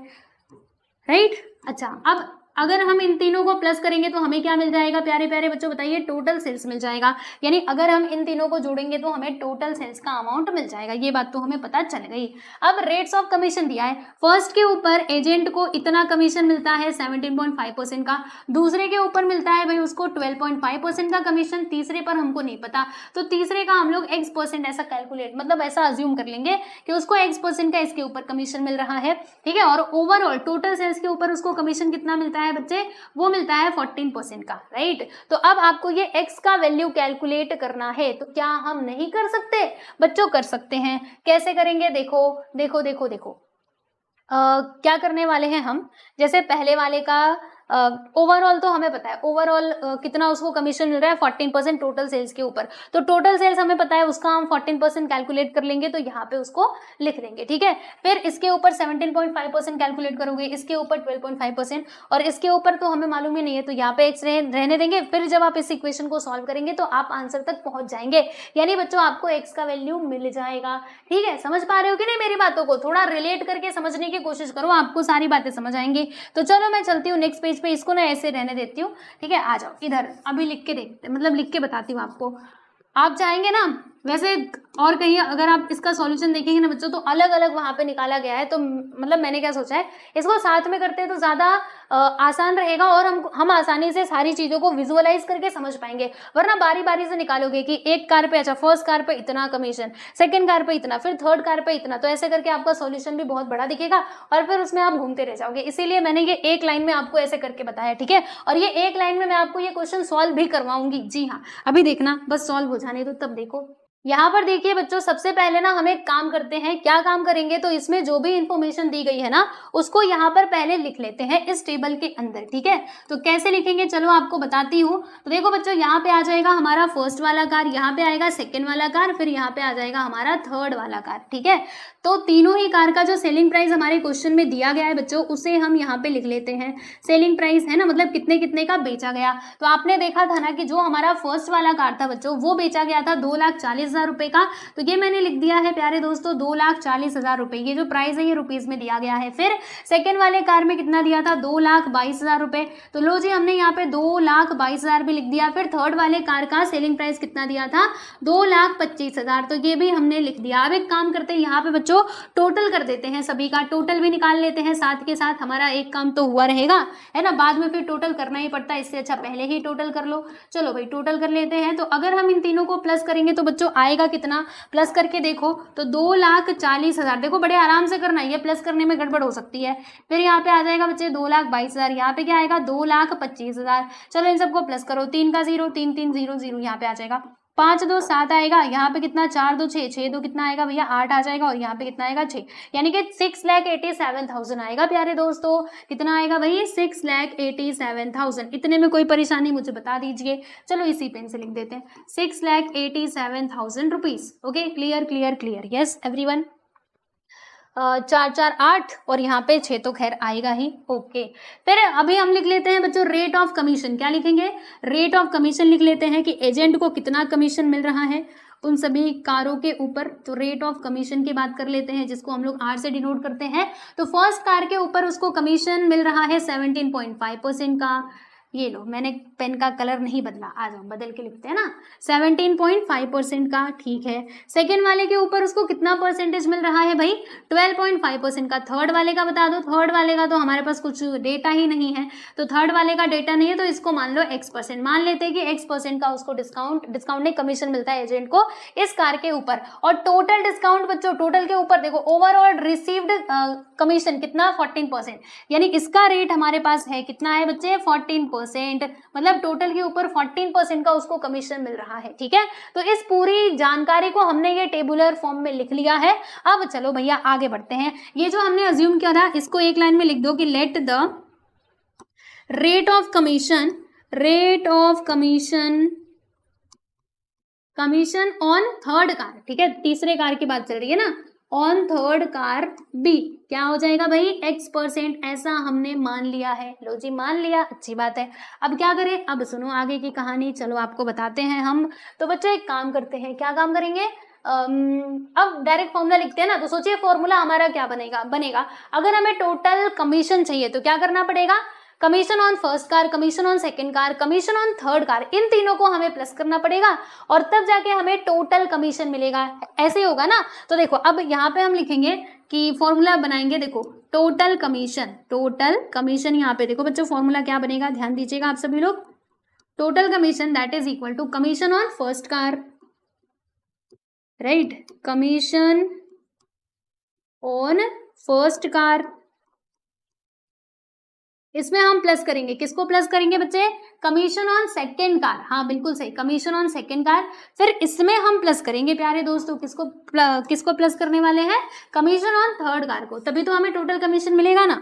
राइट। अच्छा, अब अगर हम इन तीनों को प्लस करेंगे तो हमें क्या मिल जाएगा प्यारे प्यारे बच्चों, बताइए, टोटल सेल्स मिल जाएगा। यानी अगर हम इन तीनों को जोड़ेंगे तो हमें टोटल सेल्स का अमाउंट मिल जाएगा, ये बात तो हमें पता चल गई। अब रेट्स ऑफ कमीशन दिया है, फर्स्ट के ऊपर एजेंट को इतना कमीशन मिलता है 17.5% का, दूसरे के ऊपर मिलता है भाई उसको 12.5% का कमीशन, तीसरे पर हमको नहीं पता, तो तीसरे का हम लोग x% ऐसा कैलकुलेट, मतलब ऐसा अज्यूम कर लेंगे कि उसको x% का इसके ऊपर कमीशन मिल रहा है, ठीक है। और ओवरऑल टोटल सेल्स के ऊपर उसको कमीशन कितना मिलता है बच्चे, वो मिलता है 14% का, राइट। तो अब आपको ये x का वैल्यू कैलकुलेट करना है, तो क्या हम नहीं कर सकते बच्चों, कर सकते हैं। कैसे करेंगे, देखो देखो देखो देखो, क्या करने वाले हैं हम, जैसे पहले वाले का ओवरऑल तो हमें पता है, ओवरऑल कितना उसको कमीशन मिल रहा है 14% टोटल सेल्स के ऊपर, तो टोटल सेल्स हमें पता है उसका हम 14% कैलकुलेट कर लेंगे, तो यहाँ पे उसको लिख देंगे, ठीक है। फिर इसके ऊपर 17.5% कैलकुलेट करोगे, इसके ऊपर 12.5% और इसके ऊपर तो हमें मालूम ही नहीं है, तो यहाँ पे x रहने देंगे। फिर जब आप इस इक्वेशन को सॉल्व करेंगे तो आप आंसर तक पहुंच जाएंगे, यानी बच्चों आपको x का वैल्यू मिल जाएगा, ठीक है। समझ पा रहे हो कि नहीं मेरी बातों को, थोड़ा रिलेट करके समझने की कोशिश करो, आपको सारी बातें समझ आएंगी। तो चलो मैं चलती हूँ नेक्स्ट पेज पे, इसको ना ऐसे रहने देती हूँ, ठीक है। आ जाओ इधर, अभी लिख के देखते, मतलब लिख के बताती हूँ आपको। आप चाहेंगे ना, वैसे और कहीं अगर आप इसका सॉल्यूशन देखेंगे ना बच्चों, तो अलग अलग वहां पे निकाला गया है, तो मतलब मैंने क्या सोचा है, इसको साथ में करते हैं तो ज्यादा आसान रहेगा और हम आसानी से सारी चीजों को विजुअलाइज करके समझ पाएंगे। वरना बारी बारी से निकालोगे कि एक कार पे, अच्छा फर्स्ट कार पे इतना कमीशन, सेकंड कार पे इतना, फिर थर्ड कार पे इतना, तो ऐसे करके आपका सॉल्यूशन भी बहुत बड़ा दिखेगा और फिर उसमें आप घूमते रह जाओगे। इसीलिए मैंने ये एक लाइन में आपको ऐसे करके बताया, ठीक है। और ये एक लाइन में मैं आपको ये क्वेश्चन सॉल्व भी करवाऊंगी, जी हाँ, अभी देखना, बस सॉल्व हो जाने दो तब देखो। यहाँ पर देखिए बच्चों, सबसे पहले ना हम एक काम करते हैं, क्या काम करेंगे, तो इसमें जो भी इंफॉर्मेशन दी गई है ना उसको यहाँ पर पहले लिख लेते हैं इस टेबल के अंदर, ठीक है। तो कैसे लिखेंगे चलो आपको बताती हूँ। तो देखो बच्चों, यहाँ पे आ जाएगा हमारा फर्स्ट वाला कार, यहाँ पे आएगा सेकेंड वाला कार, फिर यहाँ पे आ जाएगा हमारा थर्ड वाला कार, ठीक है। तो तीनों ही कार का जो सेलिंग प्राइस हमारे क्वेश्चन में दिया गया है बच्चों, उसे हम यहाँ पे लिख लेते हैं। सेलिंग प्राइस है ना, मतलब कितने कितने का बेचा गया। तो आपने देखा था ना कि जो हमारा फर्स्ट वाला कार था बच्चों, वो बेचा गया था 2,40,000 रुपए का, तो ये मैंने लिख दिया है प्यारे दोस्तों 2,40,000 रुपए, ये जो प्राइस है ये रुपीज में दिया गया है। फिर सेकेंड वाले कार में कितना दिया था, 2,22,000 रुपए, तो लो जी हमने यहाँ पे 2,22,000 भी लिख दिया। फिर थर्ड वाले कार का सेलिंग प्राइस कितना दिया था, 2,25,000, तो ये भी हमने लिख दिया। अब एक काम करते हैं, यहाँ पे बच्चों टोटल कर देते हैं, सभी का टोटल भी निकाल लेते हैं, साथ के साथ हमारा एक काम तो हुआ रहेगा, है ना, बाद में फिर टोटल करना ही पड़ता है, इससे अच्छा पहले ही टोटल कर लो। चलो भाई टोटल कर लेते हैं। तो अगर हम इन तीनों को प्लस करेंगे तो बच्चों आएगा कितना, प्लस करके देखो तो 2,40,000, देखो बड़े आराम से करना, ये प्लस करने में गड़बड़ हो सकती है। फिर यहाँ पे आ जाएगा बच्चे 2,22,000, यहाँ पे क्या आएगा 2,25,000। चलो इन सबको प्लस करो, 3 का 0, 3 3 0 0 यहाँ पे आ जाएगा, 5 2 7 आएगा, यहाँ पे कितना 4 2 6 6 2 कितना आएगा भैया 8 आ जाएगा, और यहाँ पे कितना आएगा 6, यानी कि 6,87,000 आएगा प्यारे दोस्तों। कितना आएगा भाई 6,87,000। इतने में कोई परेशानी मुझे बता दीजिए। चलो इसी पेन से लिख देते हैं 6,87,000 rupees. Okay, clear clear clear, yes everyone. 4 4 8 और यहाँ पे 6 तो खैर आएगा ही। ओके, फिर अभी हम लिख लेते हैं बच्चों रेट ऑफ कमीशन। क्या लिखेंगे, रेट ऑफ कमीशन लिख लेते हैं कि एजेंट को कितना कमीशन मिल रहा है उन सभी कारों के ऊपर। तो रेट ऑफ कमीशन की बात कर लेते हैं, जिसको हम लोग R से डिनोट करते हैं। तो फर्स्ट कार के ऊपर उसको कमीशन मिल रहा है 17.5% का। ये लो, मैंने पेन का कलर नहीं बदला, आ जाओ बदल के लिखते हैं ना, 17.5% का, ठीक है। सेकेंड वाले के ऊपर उसको कितना परसेंटेज मिल रहा है भाई, 12.5% का। थर्ड वाले का बता दो, थर्ड वाले का तो हमारे पास कुछ डेटा ही नहीं है, तो थर्ड वाले का डेटा नहीं है, तो इसको मान लो x%, मान लेते हैं कि x% का उसको डिस्काउंट नहीं कमीशन मिलता है एजेंट को इस कार के ऊपर। और टोटल डिस्काउंट बच्चों, टोटल के ऊपर देखो ओवरऑल रिसीव्ड कमीशन कितना 14%, यानी इसका रेट हमारे पास है कितना है बच्चे 14%, मतलब टोटल के ऊपर 14% का उसको कमीशन मिल रहा है, ठीक है। तो इस पूरी जानकारी को हमने ये टेबुलर फॉर्म में लिख लिया है। अब चलो भैया आगे बढ़ते हैं। ये जो हमने अज्यूम किया था इसको एक लाइन में लिख दो कि let the rate of commission commission on third car, ठीक है, तीसरे कार की बात चल रही है ना, ऑन थर्ड कार बी क्या हो जाएगा भाई, X%, ऐसा हमने मान लिया है। लो जी मान लिया, अच्छी बात है। अब क्या करें, अब सुनो आगे की कहानी, चलो आपको बताते हैं हम। तो बच्चों एक काम करते हैं, क्या काम करेंगे, अब डायरेक्ट फॉर्मूला लिखते हैं ना, तो सोचिए फॉर्मूला हमारा क्या बनेगा अगर हमें टोटल कमीशन चाहिए तो क्या करना पड़ेगा, commission on first car, commission on second car, commission on third car, इन तीनों को हमें प्लस करना पड़ेगा और तब जाके हमें टोटल कमीशन मिलेगा। ऐसे ही होगा ना। तो देखो अब यहाँ पे हम लिखेंगे कि फॉर्मूला बनाएंगे, देखो टोटल कमीशन यहाँ पे देखो बच्चों फॉर्मूला क्या बनेगा, ध्यान दीजिएगा आप सभी लोग। Total commission that is equal to commission on first car, right, commission on first car, इसमें हम प्लस करेंगे, किसको प्लस करेंगे बच्चे, कमीशन ऑन सेकेंड कार, हाँ बिल्कुल सही, कमीशन ऑन सेकेंड कार। फिर इसमें हम प्लस करेंगे प्यारे दोस्तों, किसको प्लस करने वाले हैं, कमीशन ऑन थर्ड कार को, तभी तो हमें टोटल कमीशन मिलेगा ना।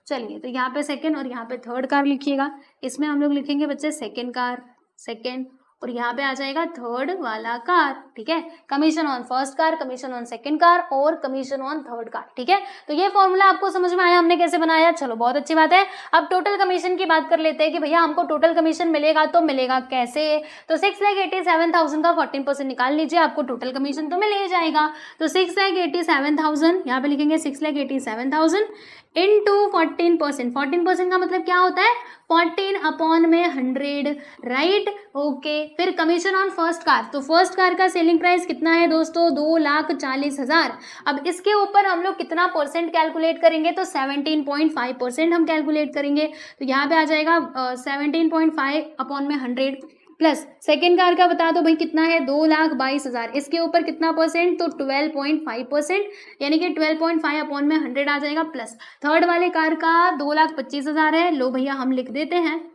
चलिए तो यहाँ पे सेकेंड और यहाँ पे थर्ड कार लिखिएगा, इसमें हम लोग लिखेंगे बच्चे सेकेंड कार, सेकेंड, और यहाँ पे आ जाएगा थर्ड वाला कार, ठीक है, commission on first car, commission on second car और कमीशन ऑन थर्ड कार, ठीक है। तो ये फॉर्मूला आपको समझ में आया हमने कैसे बनाया, चलो बहुत अच्छी बात है। अब टोटल कमीशन की बात कर लेते हैं कि भैया हमको टोटल कमीशन मिलेगा, तो मिलेगा कैसे, तो 6,87,000 का 14% निकाल लीजिए, आपको टोटल कमीशन तो मिल ही जाएगा। तो 6,87,000 यहाँ पे लिखेंगे 6,87,000 इंटू 14%, 14% का मतलब क्या होता है, 14 अपॉन में 100, राइट, ओके। फिर कमीशन ऑन फर्स्ट कार, तो फर्स्ट कार का सेलिंग प्राइस कितना है दोस्तों, 2,40,000। अब इसके ऊपर हम लोग कितना परसेंट कैलकुलेट करेंगे, तो 17.5% हम कैलकुलेट करेंगे। तो यहाँ पे आ जाएगा 17.5 अपॉन में 100 प्लस सेकेंड कार का बता दो भाई कितना है, 2,22,000, इसके ऊपर कितना परसेंट, तो 12.5%, यानी कि 12.5 अपॉन में 100 आ जाएगा, प्लस थर्ड वाले कार का 2,25,000 है, लो भैया हम लिख देते हैं,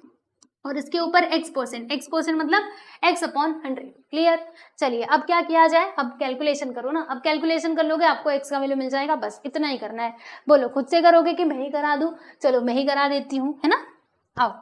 और इसके ऊपर X% मतलब X अपॉन 100, क्लियर। चलिए अब क्या किया जाए, अब कैलकुलेशन करो ना, अब कैलकुलेशन कर लोगे आपको X का वैल्यू मिल जाएगा, बस इतना ही करना है। बोलो खुद से करोगे कि मैं ही करा दूं, चलो मैं ही करा देती हूँ, है ना, आओ।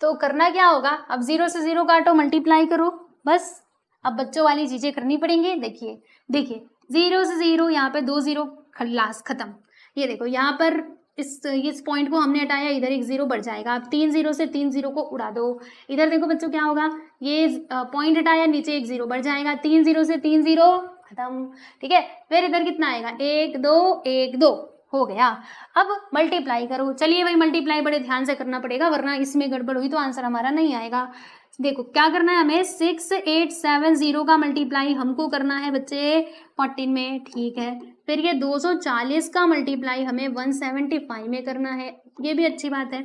तो करना क्या होगा, अब 0 से 0 काटो, मल्टीप्लाई करो, बस अब बच्चों वाली चीजें करनी पड़ेंगी। देखिए देखिए 0 से 0, यहाँ पे 2 0 खल्लास खत्म। ये देखो यहाँ पर इस पॉइंट को हमने हटाया, इधर एक 0 बढ़ जाएगा। अब 3 0 से 3 0 को उड़ा दो, इधर देखो बच्चों क्या होगा, ये पॉइंट हटाया, नीचे एक 0 बढ़ जाएगा, 3 0 से 3 0 खत्म, ठीक है। फिर इधर कितना आएगा, 1 2 1 2 हो गया। अब मल्टीप्लाई करो, चलिए भाई मल्टीप्लाई बड़े ध्यान से करना पड़ेगा, वरना इसमें गड़बड़ हुई तो आंसर हमारा नहीं आएगा। देखो क्या करना है हमें, 6,870 का मल्टीप्लाई हमको करना है बच्चे 14 में, ठीक है। फिर ये 240 का मल्टीप्लाई हमें 175 में करना है, ये भी अच्छी बात है।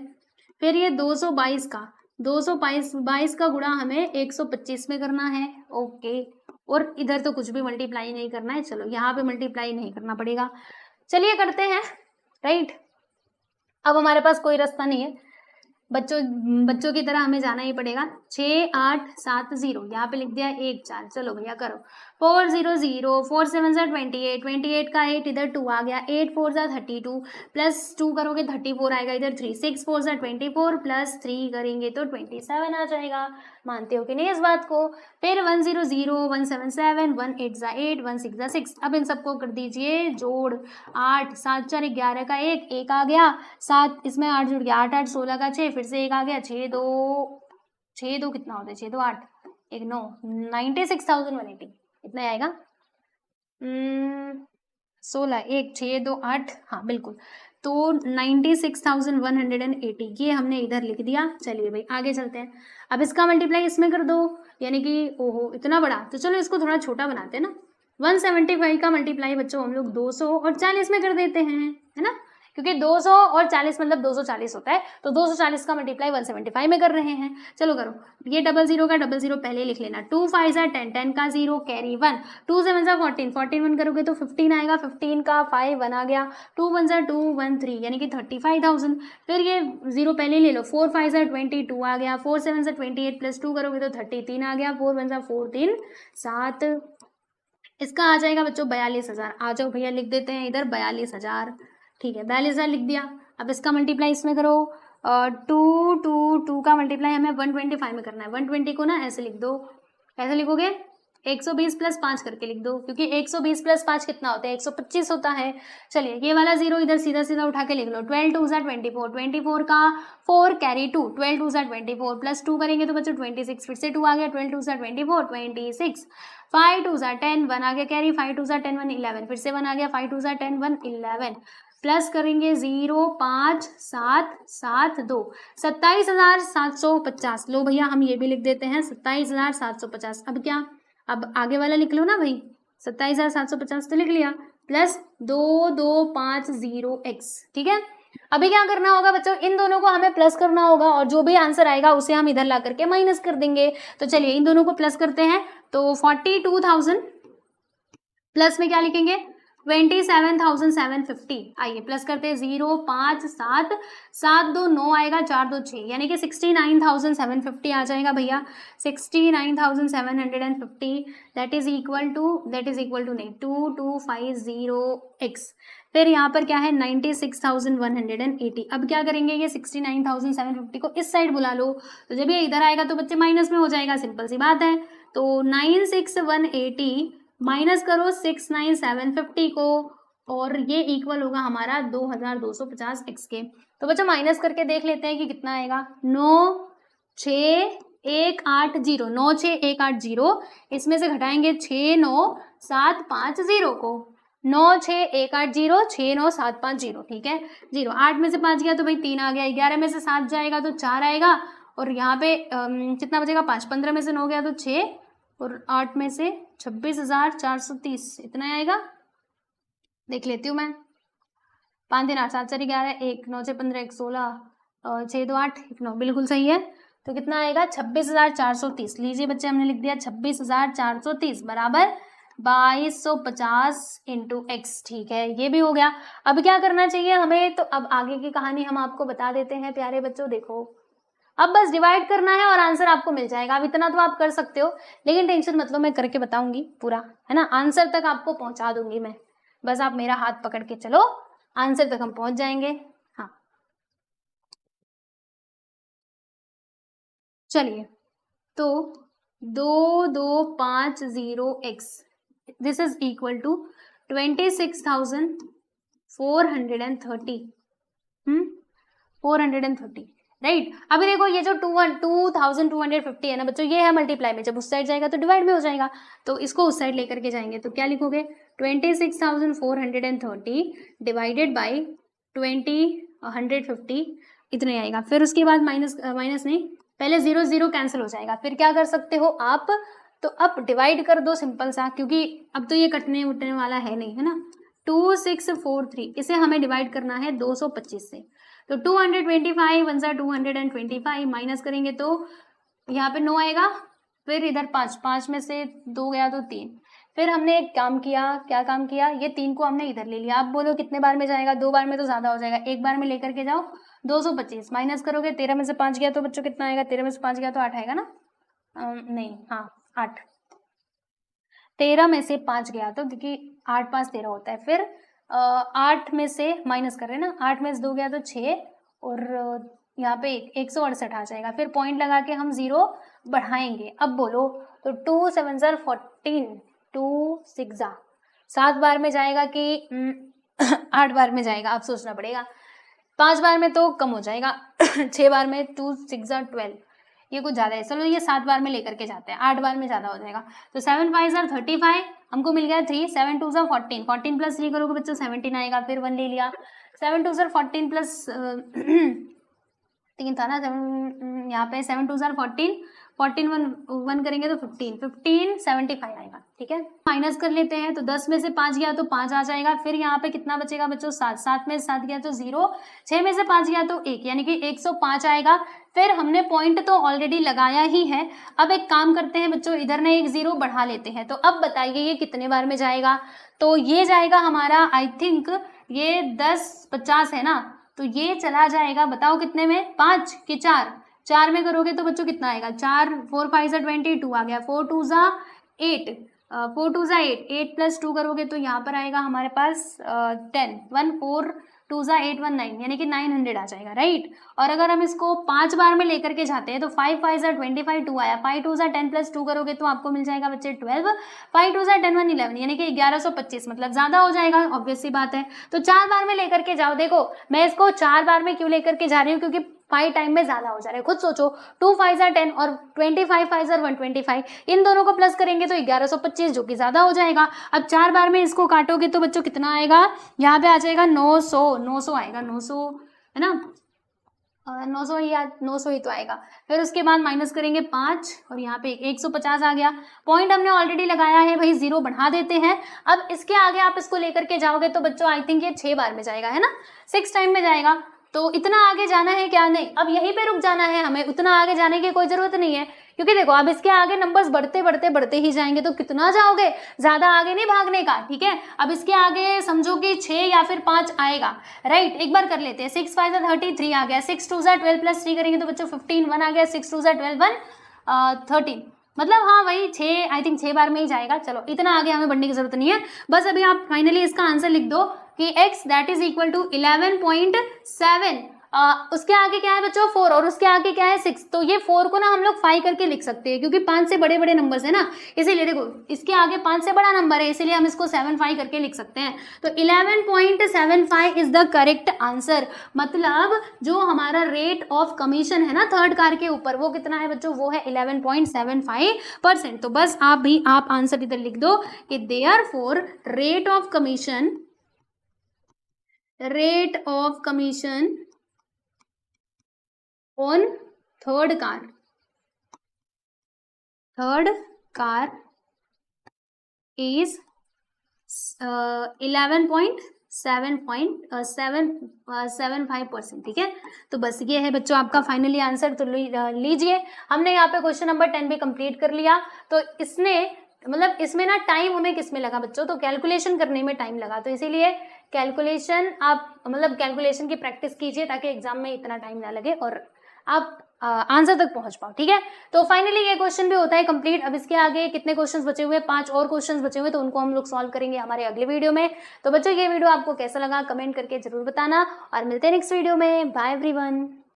फिर ये 222 का गुणा हमें 125 में करना है, ओके। और इधर तो कुछ भी मल्टीप्लाई नहीं करना है, चलो यहाँ पे मल्टीप्लाई नहीं करना पड़ेगा, चलिए करते हैं, राइट। अब हमारे पास कोई रास्ता नहीं है, बच्चों की तरह हमें जाना ही पड़ेगा। 6 8 7 0 यहाँ पे लिख दिया, 1 4, चलो भैया करो, 4 0 0, 4 7 जा 28, 28 का 8 इधर 2 आ गया, 8 4 जा 32 प्लस 2 करोगे 34 आएगा इधर 3, 6 4 जा 24 प्लस 3 करेंगे तो 27 आ जाएगा। मानते हो कि नहीं इस बात को। फिर 1 0 0, 1 7 7, 1 8 जा 8, 1 6 जा 6। अब इन सबको कर दीजिए जोड़, 8 7 4 11 का 1 आ गया, 7 इसमें 8 जुड़ गया, 8 8 16 का 6, फिर से 1 आ गया, 6 2 कितना होता है, 6 2 8 1 9, 96,180 इतना आएगा। 16 1 6 2 8, हाँ बिल्कुल, तो 96,180 ये हमने इधर लिख दिया। चलिए भाई आगे चलते हैं, अब इसका मल्टीप्लाई इसमें कर दो, यानी कि ओहो इतना बड़ा, तो चलो इसको थोड़ा छोटा बनाते हैं ना। 175 का मल्टीप्लाई बच्चों हम लोग 240 में कर देते हैं, है ना, क्योंकि 240 मतलब 240 होता है, तो 240 का मल्टीप्लाई 175 में कर रहे हैं। चलो करो, ये 00 का 00 पहले लिख लेना, 2 5 जा 10, 10 का 0 कैरी 1, 2 7 जा 14, 14 1 करोगे तो 15 आएगा, 15 का 5 1 आ गया, 2 1 जा 2 1 3 यानी कि 35,000। फिर ये 0 पहले ले लो, 4 5 जा 22 आ गया, 4 7 जा 28 प्लस 2 करोगे तो 33 आ गया, 4 1 जा 4 3 7, इसका आ जाएगा बच्चों 42,000। आ जाओ भैया लिख देते हैं इधर 42,000, ठीक है 42,000 लिख दिया। अब इसका मल्टीप्लाई इसमें करो, 2 2 2 का मल्टीप्लाई हमें 125 में करना है, 120 को ना ऐसे लिख दो, कैसे लिखोगे? 120 प्लस 5 करके लिख दो, क्योंकि 120 प्लस 5 कितना होता है? 125 होता है। चलिए ये वाला 0 इधर सीधा सीधा उठा के लिख लो। 12 2 24, 24 का 4 कैरी 2, 12 2 24 प्लस 2 करेंगे तो बच्चों 26, फिर से 2 आ गया, 12 2 24, 26, 5 2 10, 1 आ गया कैरी, 5 2 10 1 11, फिर से 1 आ गया, 5 2 10 1 11, प्लस करेंगे 0 5 7 7 2, 27,750। लो भैया हम ये भी लिख देते हैं 27,750। अब क्या, अब आगे वाला लिख लो ना भाई, 27,750 तो लिख लिया, प्लस 2250x। ठीक है, अभी क्या करना होगा बच्चों, इन दोनों को हमें प्लस करना होगा और जो भी आंसर आएगा उसे हम इधर ला करके माइनस कर देंगे। तो चलिए इन दोनों को प्लस करते हैं, तो 42,000 प्लस में क्या लिखेंगे? 27,750। आइए प्लस करते हैं, 0 5 7 7 2 9 आएगा, 4 2 6, यानी कि 69,750 आ जाएगा भैया। 69,750 दैट इज इक्वल टू नहीं 2250x। फिर यहाँ पर क्या है 96,180। अब क्या करेंगे, ये 69,750 को इस साइड बुला लो, तो जब ये इधर आएगा तो बच्चे माइनस में हो जाएगा, सिंपल सी बात है। तो 96,180 माइनस करो 69,750 को, और ये इक्वल होगा हमारा 2250x के। तो बच्चों माइनस करके देख लेते हैं कि कितना आएगा। 96180, 96180, इसमें से घटाएंगे 69750 को, 96180 69750। ठीक है, 0 8 में से 5 गया तो भाई 3 आ गया, 11 में से 7 जाएगा तो 4 आएगा, और यहाँ पे कितना बचेगा 5, 15 में से 9 गया तो 6, और 8 में से 26,430 इतना आएगा। देख लेती हूँ मैं, 5 दिन 8 7 4 11, 1 9 6 15 1 16, 6 2 8 1 9, बिल्कुल सही है। तो कितना आएगा 26,430। लीजिए बच्चे हमने लिख दिया 26,430 बराबर 2250 इंटू एक्स। ठीक है, ये भी हो गया। अब क्या करना चाहिए हमें, तो अब आगे की कहानी हम आपको बता देते हैं प्यारे बच्चों। देखो अब बस डिवाइड करना है और आंसर आपको मिल जाएगा। अब इतना तो आप कर सकते हो, लेकिन टेंशन मत लो, मैं करके बताऊंगी पूरा, है ना, आंसर तक आपको पहुंचा दूंगी मैं। बस आप मेरा हाथ पकड़ के चलो, आंसर तक हम पहुंच जाएंगे। हाँ चलिए, तो 2250x this is equal to 26,430। 430 right. अभी देखो ये जो 2250 है ना बच्चों, ये है मल्टीप्लाई में, जब उस साइड जाएगा तो डिवाइड में हो जाएगा, तो इसको उस साइड लेकर के जाएंगे, तो क्या लिखोगे 26,430 डिवाइडेड बाई 150 इतने आएगा। फिर उसके बाद माइनस नहीं, पहले 0 0 कैंसिल हो जाएगा। फिर क्या कर सकते हो आप, तो अब डिवाइड कर दो सिंपल सा, क्योंकि अब तो ये कटने उठने वाला है नहीं, है ना। 2643 इसे हमें डिवाइड करना है 225 से, तो 225 1 सा 225 माइनस करेंगे तो यहाँ पे 9 आएगा, फिर इधर 5, 5 में से 2 गया तो 3। फिर हमने एक काम किया, क्या काम किया, ये 3 को हमने इधर ले लिया। आप बोलो कितने बार में जाएगा, 2 बार में तो ज्यादा हो जाएगा, एक बार में लेकर के जाओ। 225 माइनस करोगे, 13 में से 5 गया तो बच्चों कितना आएगा, 13 में से 5 गया तो 8 आएगा ना, नहीं हाँ 8, 13 में से 5 गया तो, क्योंकि 8 5 13 होता है। फिर 8 में से माइनस कर रहे हैं ना, 8 में से 2 गया तो 6, और यहाँ पे 168 आ जाएगा। फिर पॉइंट लगा के हम 0 बढ़ाएंगे। अब बोलो, तो 2 7 14, 2 6 7 बार में जाएगा कि 8 बार में जाएगा, आप सोचना पड़ेगा। 5 बार में तो कम हो जाएगा 6 बार में 2 6 12, ये कुछ ज्यादा है, चलो ये 7 बार में लेकर के जाते हैं, 8 बार में ज्यादा हो जाएगा। तो 7 5 35 हमको मिल गया 3, 7 2 14, 14 प्लस 3 करोगे बच्चों 17 आएगा। फिर 1 ले लिया, 7 2 14 प्लस 3 था ना, यहाँ पे 7 2 14, 14 1 करेंगे तो 15 75 आएगा। ठीक है, माइनस कर लेते हैं, तो 10 में से 5 गया तो 5 आ जाएगा। फिर यहाँ पे कितना बचेगा बच्चों 7, 7 में से 7 गया तो 0, 6 में से 5 गया तो 1, यानी कि 105 आएगा। फिर हमने पॉइंट तो ऑलरेडी लगाया ही है। अब एक काम करते हैं बच्चों, इधर ना एक 0 बढ़ा लेते हैं। तो अब बताइए ये कितने बार में जाएगा, तो ये जाएगा हमारा, आई थिंक ये 10 50 है ना, तो ये चला जाएगा, बताओ कितने में, 5 कि 4, 4 में करोगे तो बच्चों कितना आएगा, 4 4 5 22 आ गया, 4 2 8, 4 2 8, 8 प्लस 2 करोगे तो यहाँ पर आएगा हमारे पास 10, 1 4 2 ज़ा 819 यानी कि 900 आ जाएगा, राइट। और अगर हम इसको 5 बार में लेकर के जाते हैं तो 5 5 ज़ा 25, 2 आया, 5 2 ज़ा 10 प्लस 2 करोगे तो आपको मिल जाएगा बच्चे 12, 5 2 ज़ा 10 1 11 यानी कि 1125, मतलब ज़्यादा हो जाएगा, ऑब्वियस सी बात है। तो 4 बार में लेकर के जाओ। देखो मैं इसको 4 बार में क्यों लेकर के जा रही हूँ, क्योंकि 5 टाइम में ज़्यादा हो जा रहा है। खुद सोचो, 2 5 ज़ा 10 और 25 5 ज़ा 125, इन दोनों को प्लस करेंगे तो 1125, जो कि ज़्यादा हो जाएगा। अब 4 बार में इसको काटोगे तो बच्चों कितना आएगा, यहाँ पे आ जाएगा 900 आएगा, 900 है ना, 900 ही तो आएगा। फिर उसके बाद माइनस करेंगे 5 और यहाँ पे 150 आ गया। पॉइंट हमने ऑलरेडी लगाया है भाई, 0 बढ़ा देते हैं। अब इसके आगे आप इसको लेकर के जाओगे तो बच्चों आई थिंक ये 6 बार में जाएगा, है ना, 6 टाइम में जाएगा। तो इतना आगे जाना है क्या, नहीं, अब यहीं पे रुक जाना है हमें, उतना आगे जाने की कोई जरूरत नहीं है, क्योंकि देखो अब इसके आगे नंबर्स बढ़ते बढ़ते बढ़ते ही जाएंगे। तो कितना जाओगे, ज्यादा आगे नहीं भागने का, ठीक है। अब इसके आगे समझो कि 6 या फिर 5 आएगा, राइट। एक बार कर लेते हैं, 6 5 ज़ा 33 आ गया, 6 2 ज़ा 12 प्लस 3 करेंगे तो बच्चों 15 1 आ गया, 6 2 ज़ा 12 1 13, मतलब हाँ वही 6, आई थिंक 6 बार में ही जाएगा। चलो इतना आगे हमें बढ़ने की जरूरत नहीं है, बस अभी आप फाइनली इसका आंसर लिख दो कि x that is equal to 11.7, उसके आगे क्या है बच्चों 4 और उसके आगे क्या है 6। तो ये 4 को ना हम लोग 5 करके लिख सकते हैं, क्योंकि 5 से बड़े बड़े नंबर्स है ना, इसीलिए देखो इसके आगे 5 से बड़ा नंबर है, इसीलिए हम इसको 7 5 करके लिख सकते हैं। तो 11.75 इज द करेक्ट आंसर। मतलब जो हमारा रेट ऑफ कमीशन है ना थर्ड कार के ऊपर, वो कितना है बच्चों, वो है 11.75%। तो बस आप आंसर इधर लिख दो कि therefore rate of commission on third car is 11.75%, ठीक है। तो बस ये है बच्चों आपका फाइनली आंसर। तो लीजिए, हमने यहाँ पे क्वेश्चन नंबर 10 भी कंप्लीट कर लिया। तो इसमें ना टाइम हमें किस में लगा बच्चों, तो कैलकुलेशन करने में टाइम लगा। तो इसीलिए कैलकुलेशन आप कैलकुलेशन की प्रैक्टिस कीजिए ताकि एग्जाम में इतना टाइम ना लगे और आप आंसर तक पहुंच पाओ, ठीक है। तो फाइनली ये क्वेश्चन भी होता है कंप्लीट। अब इसके आगे कितने क्वेश्चंस बचे हुए, 5 और क्वेश्चंस बचे हुए, तो उनको हम लोग सॉल्व करेंगे हमारे अगले वीडियो में। तो बच्चों ये वीडियो आपको कैसा लगा कमेंट करके जरूर बताना और मिलते हैं नेक्स्ट वीडियो में। Bye everyone.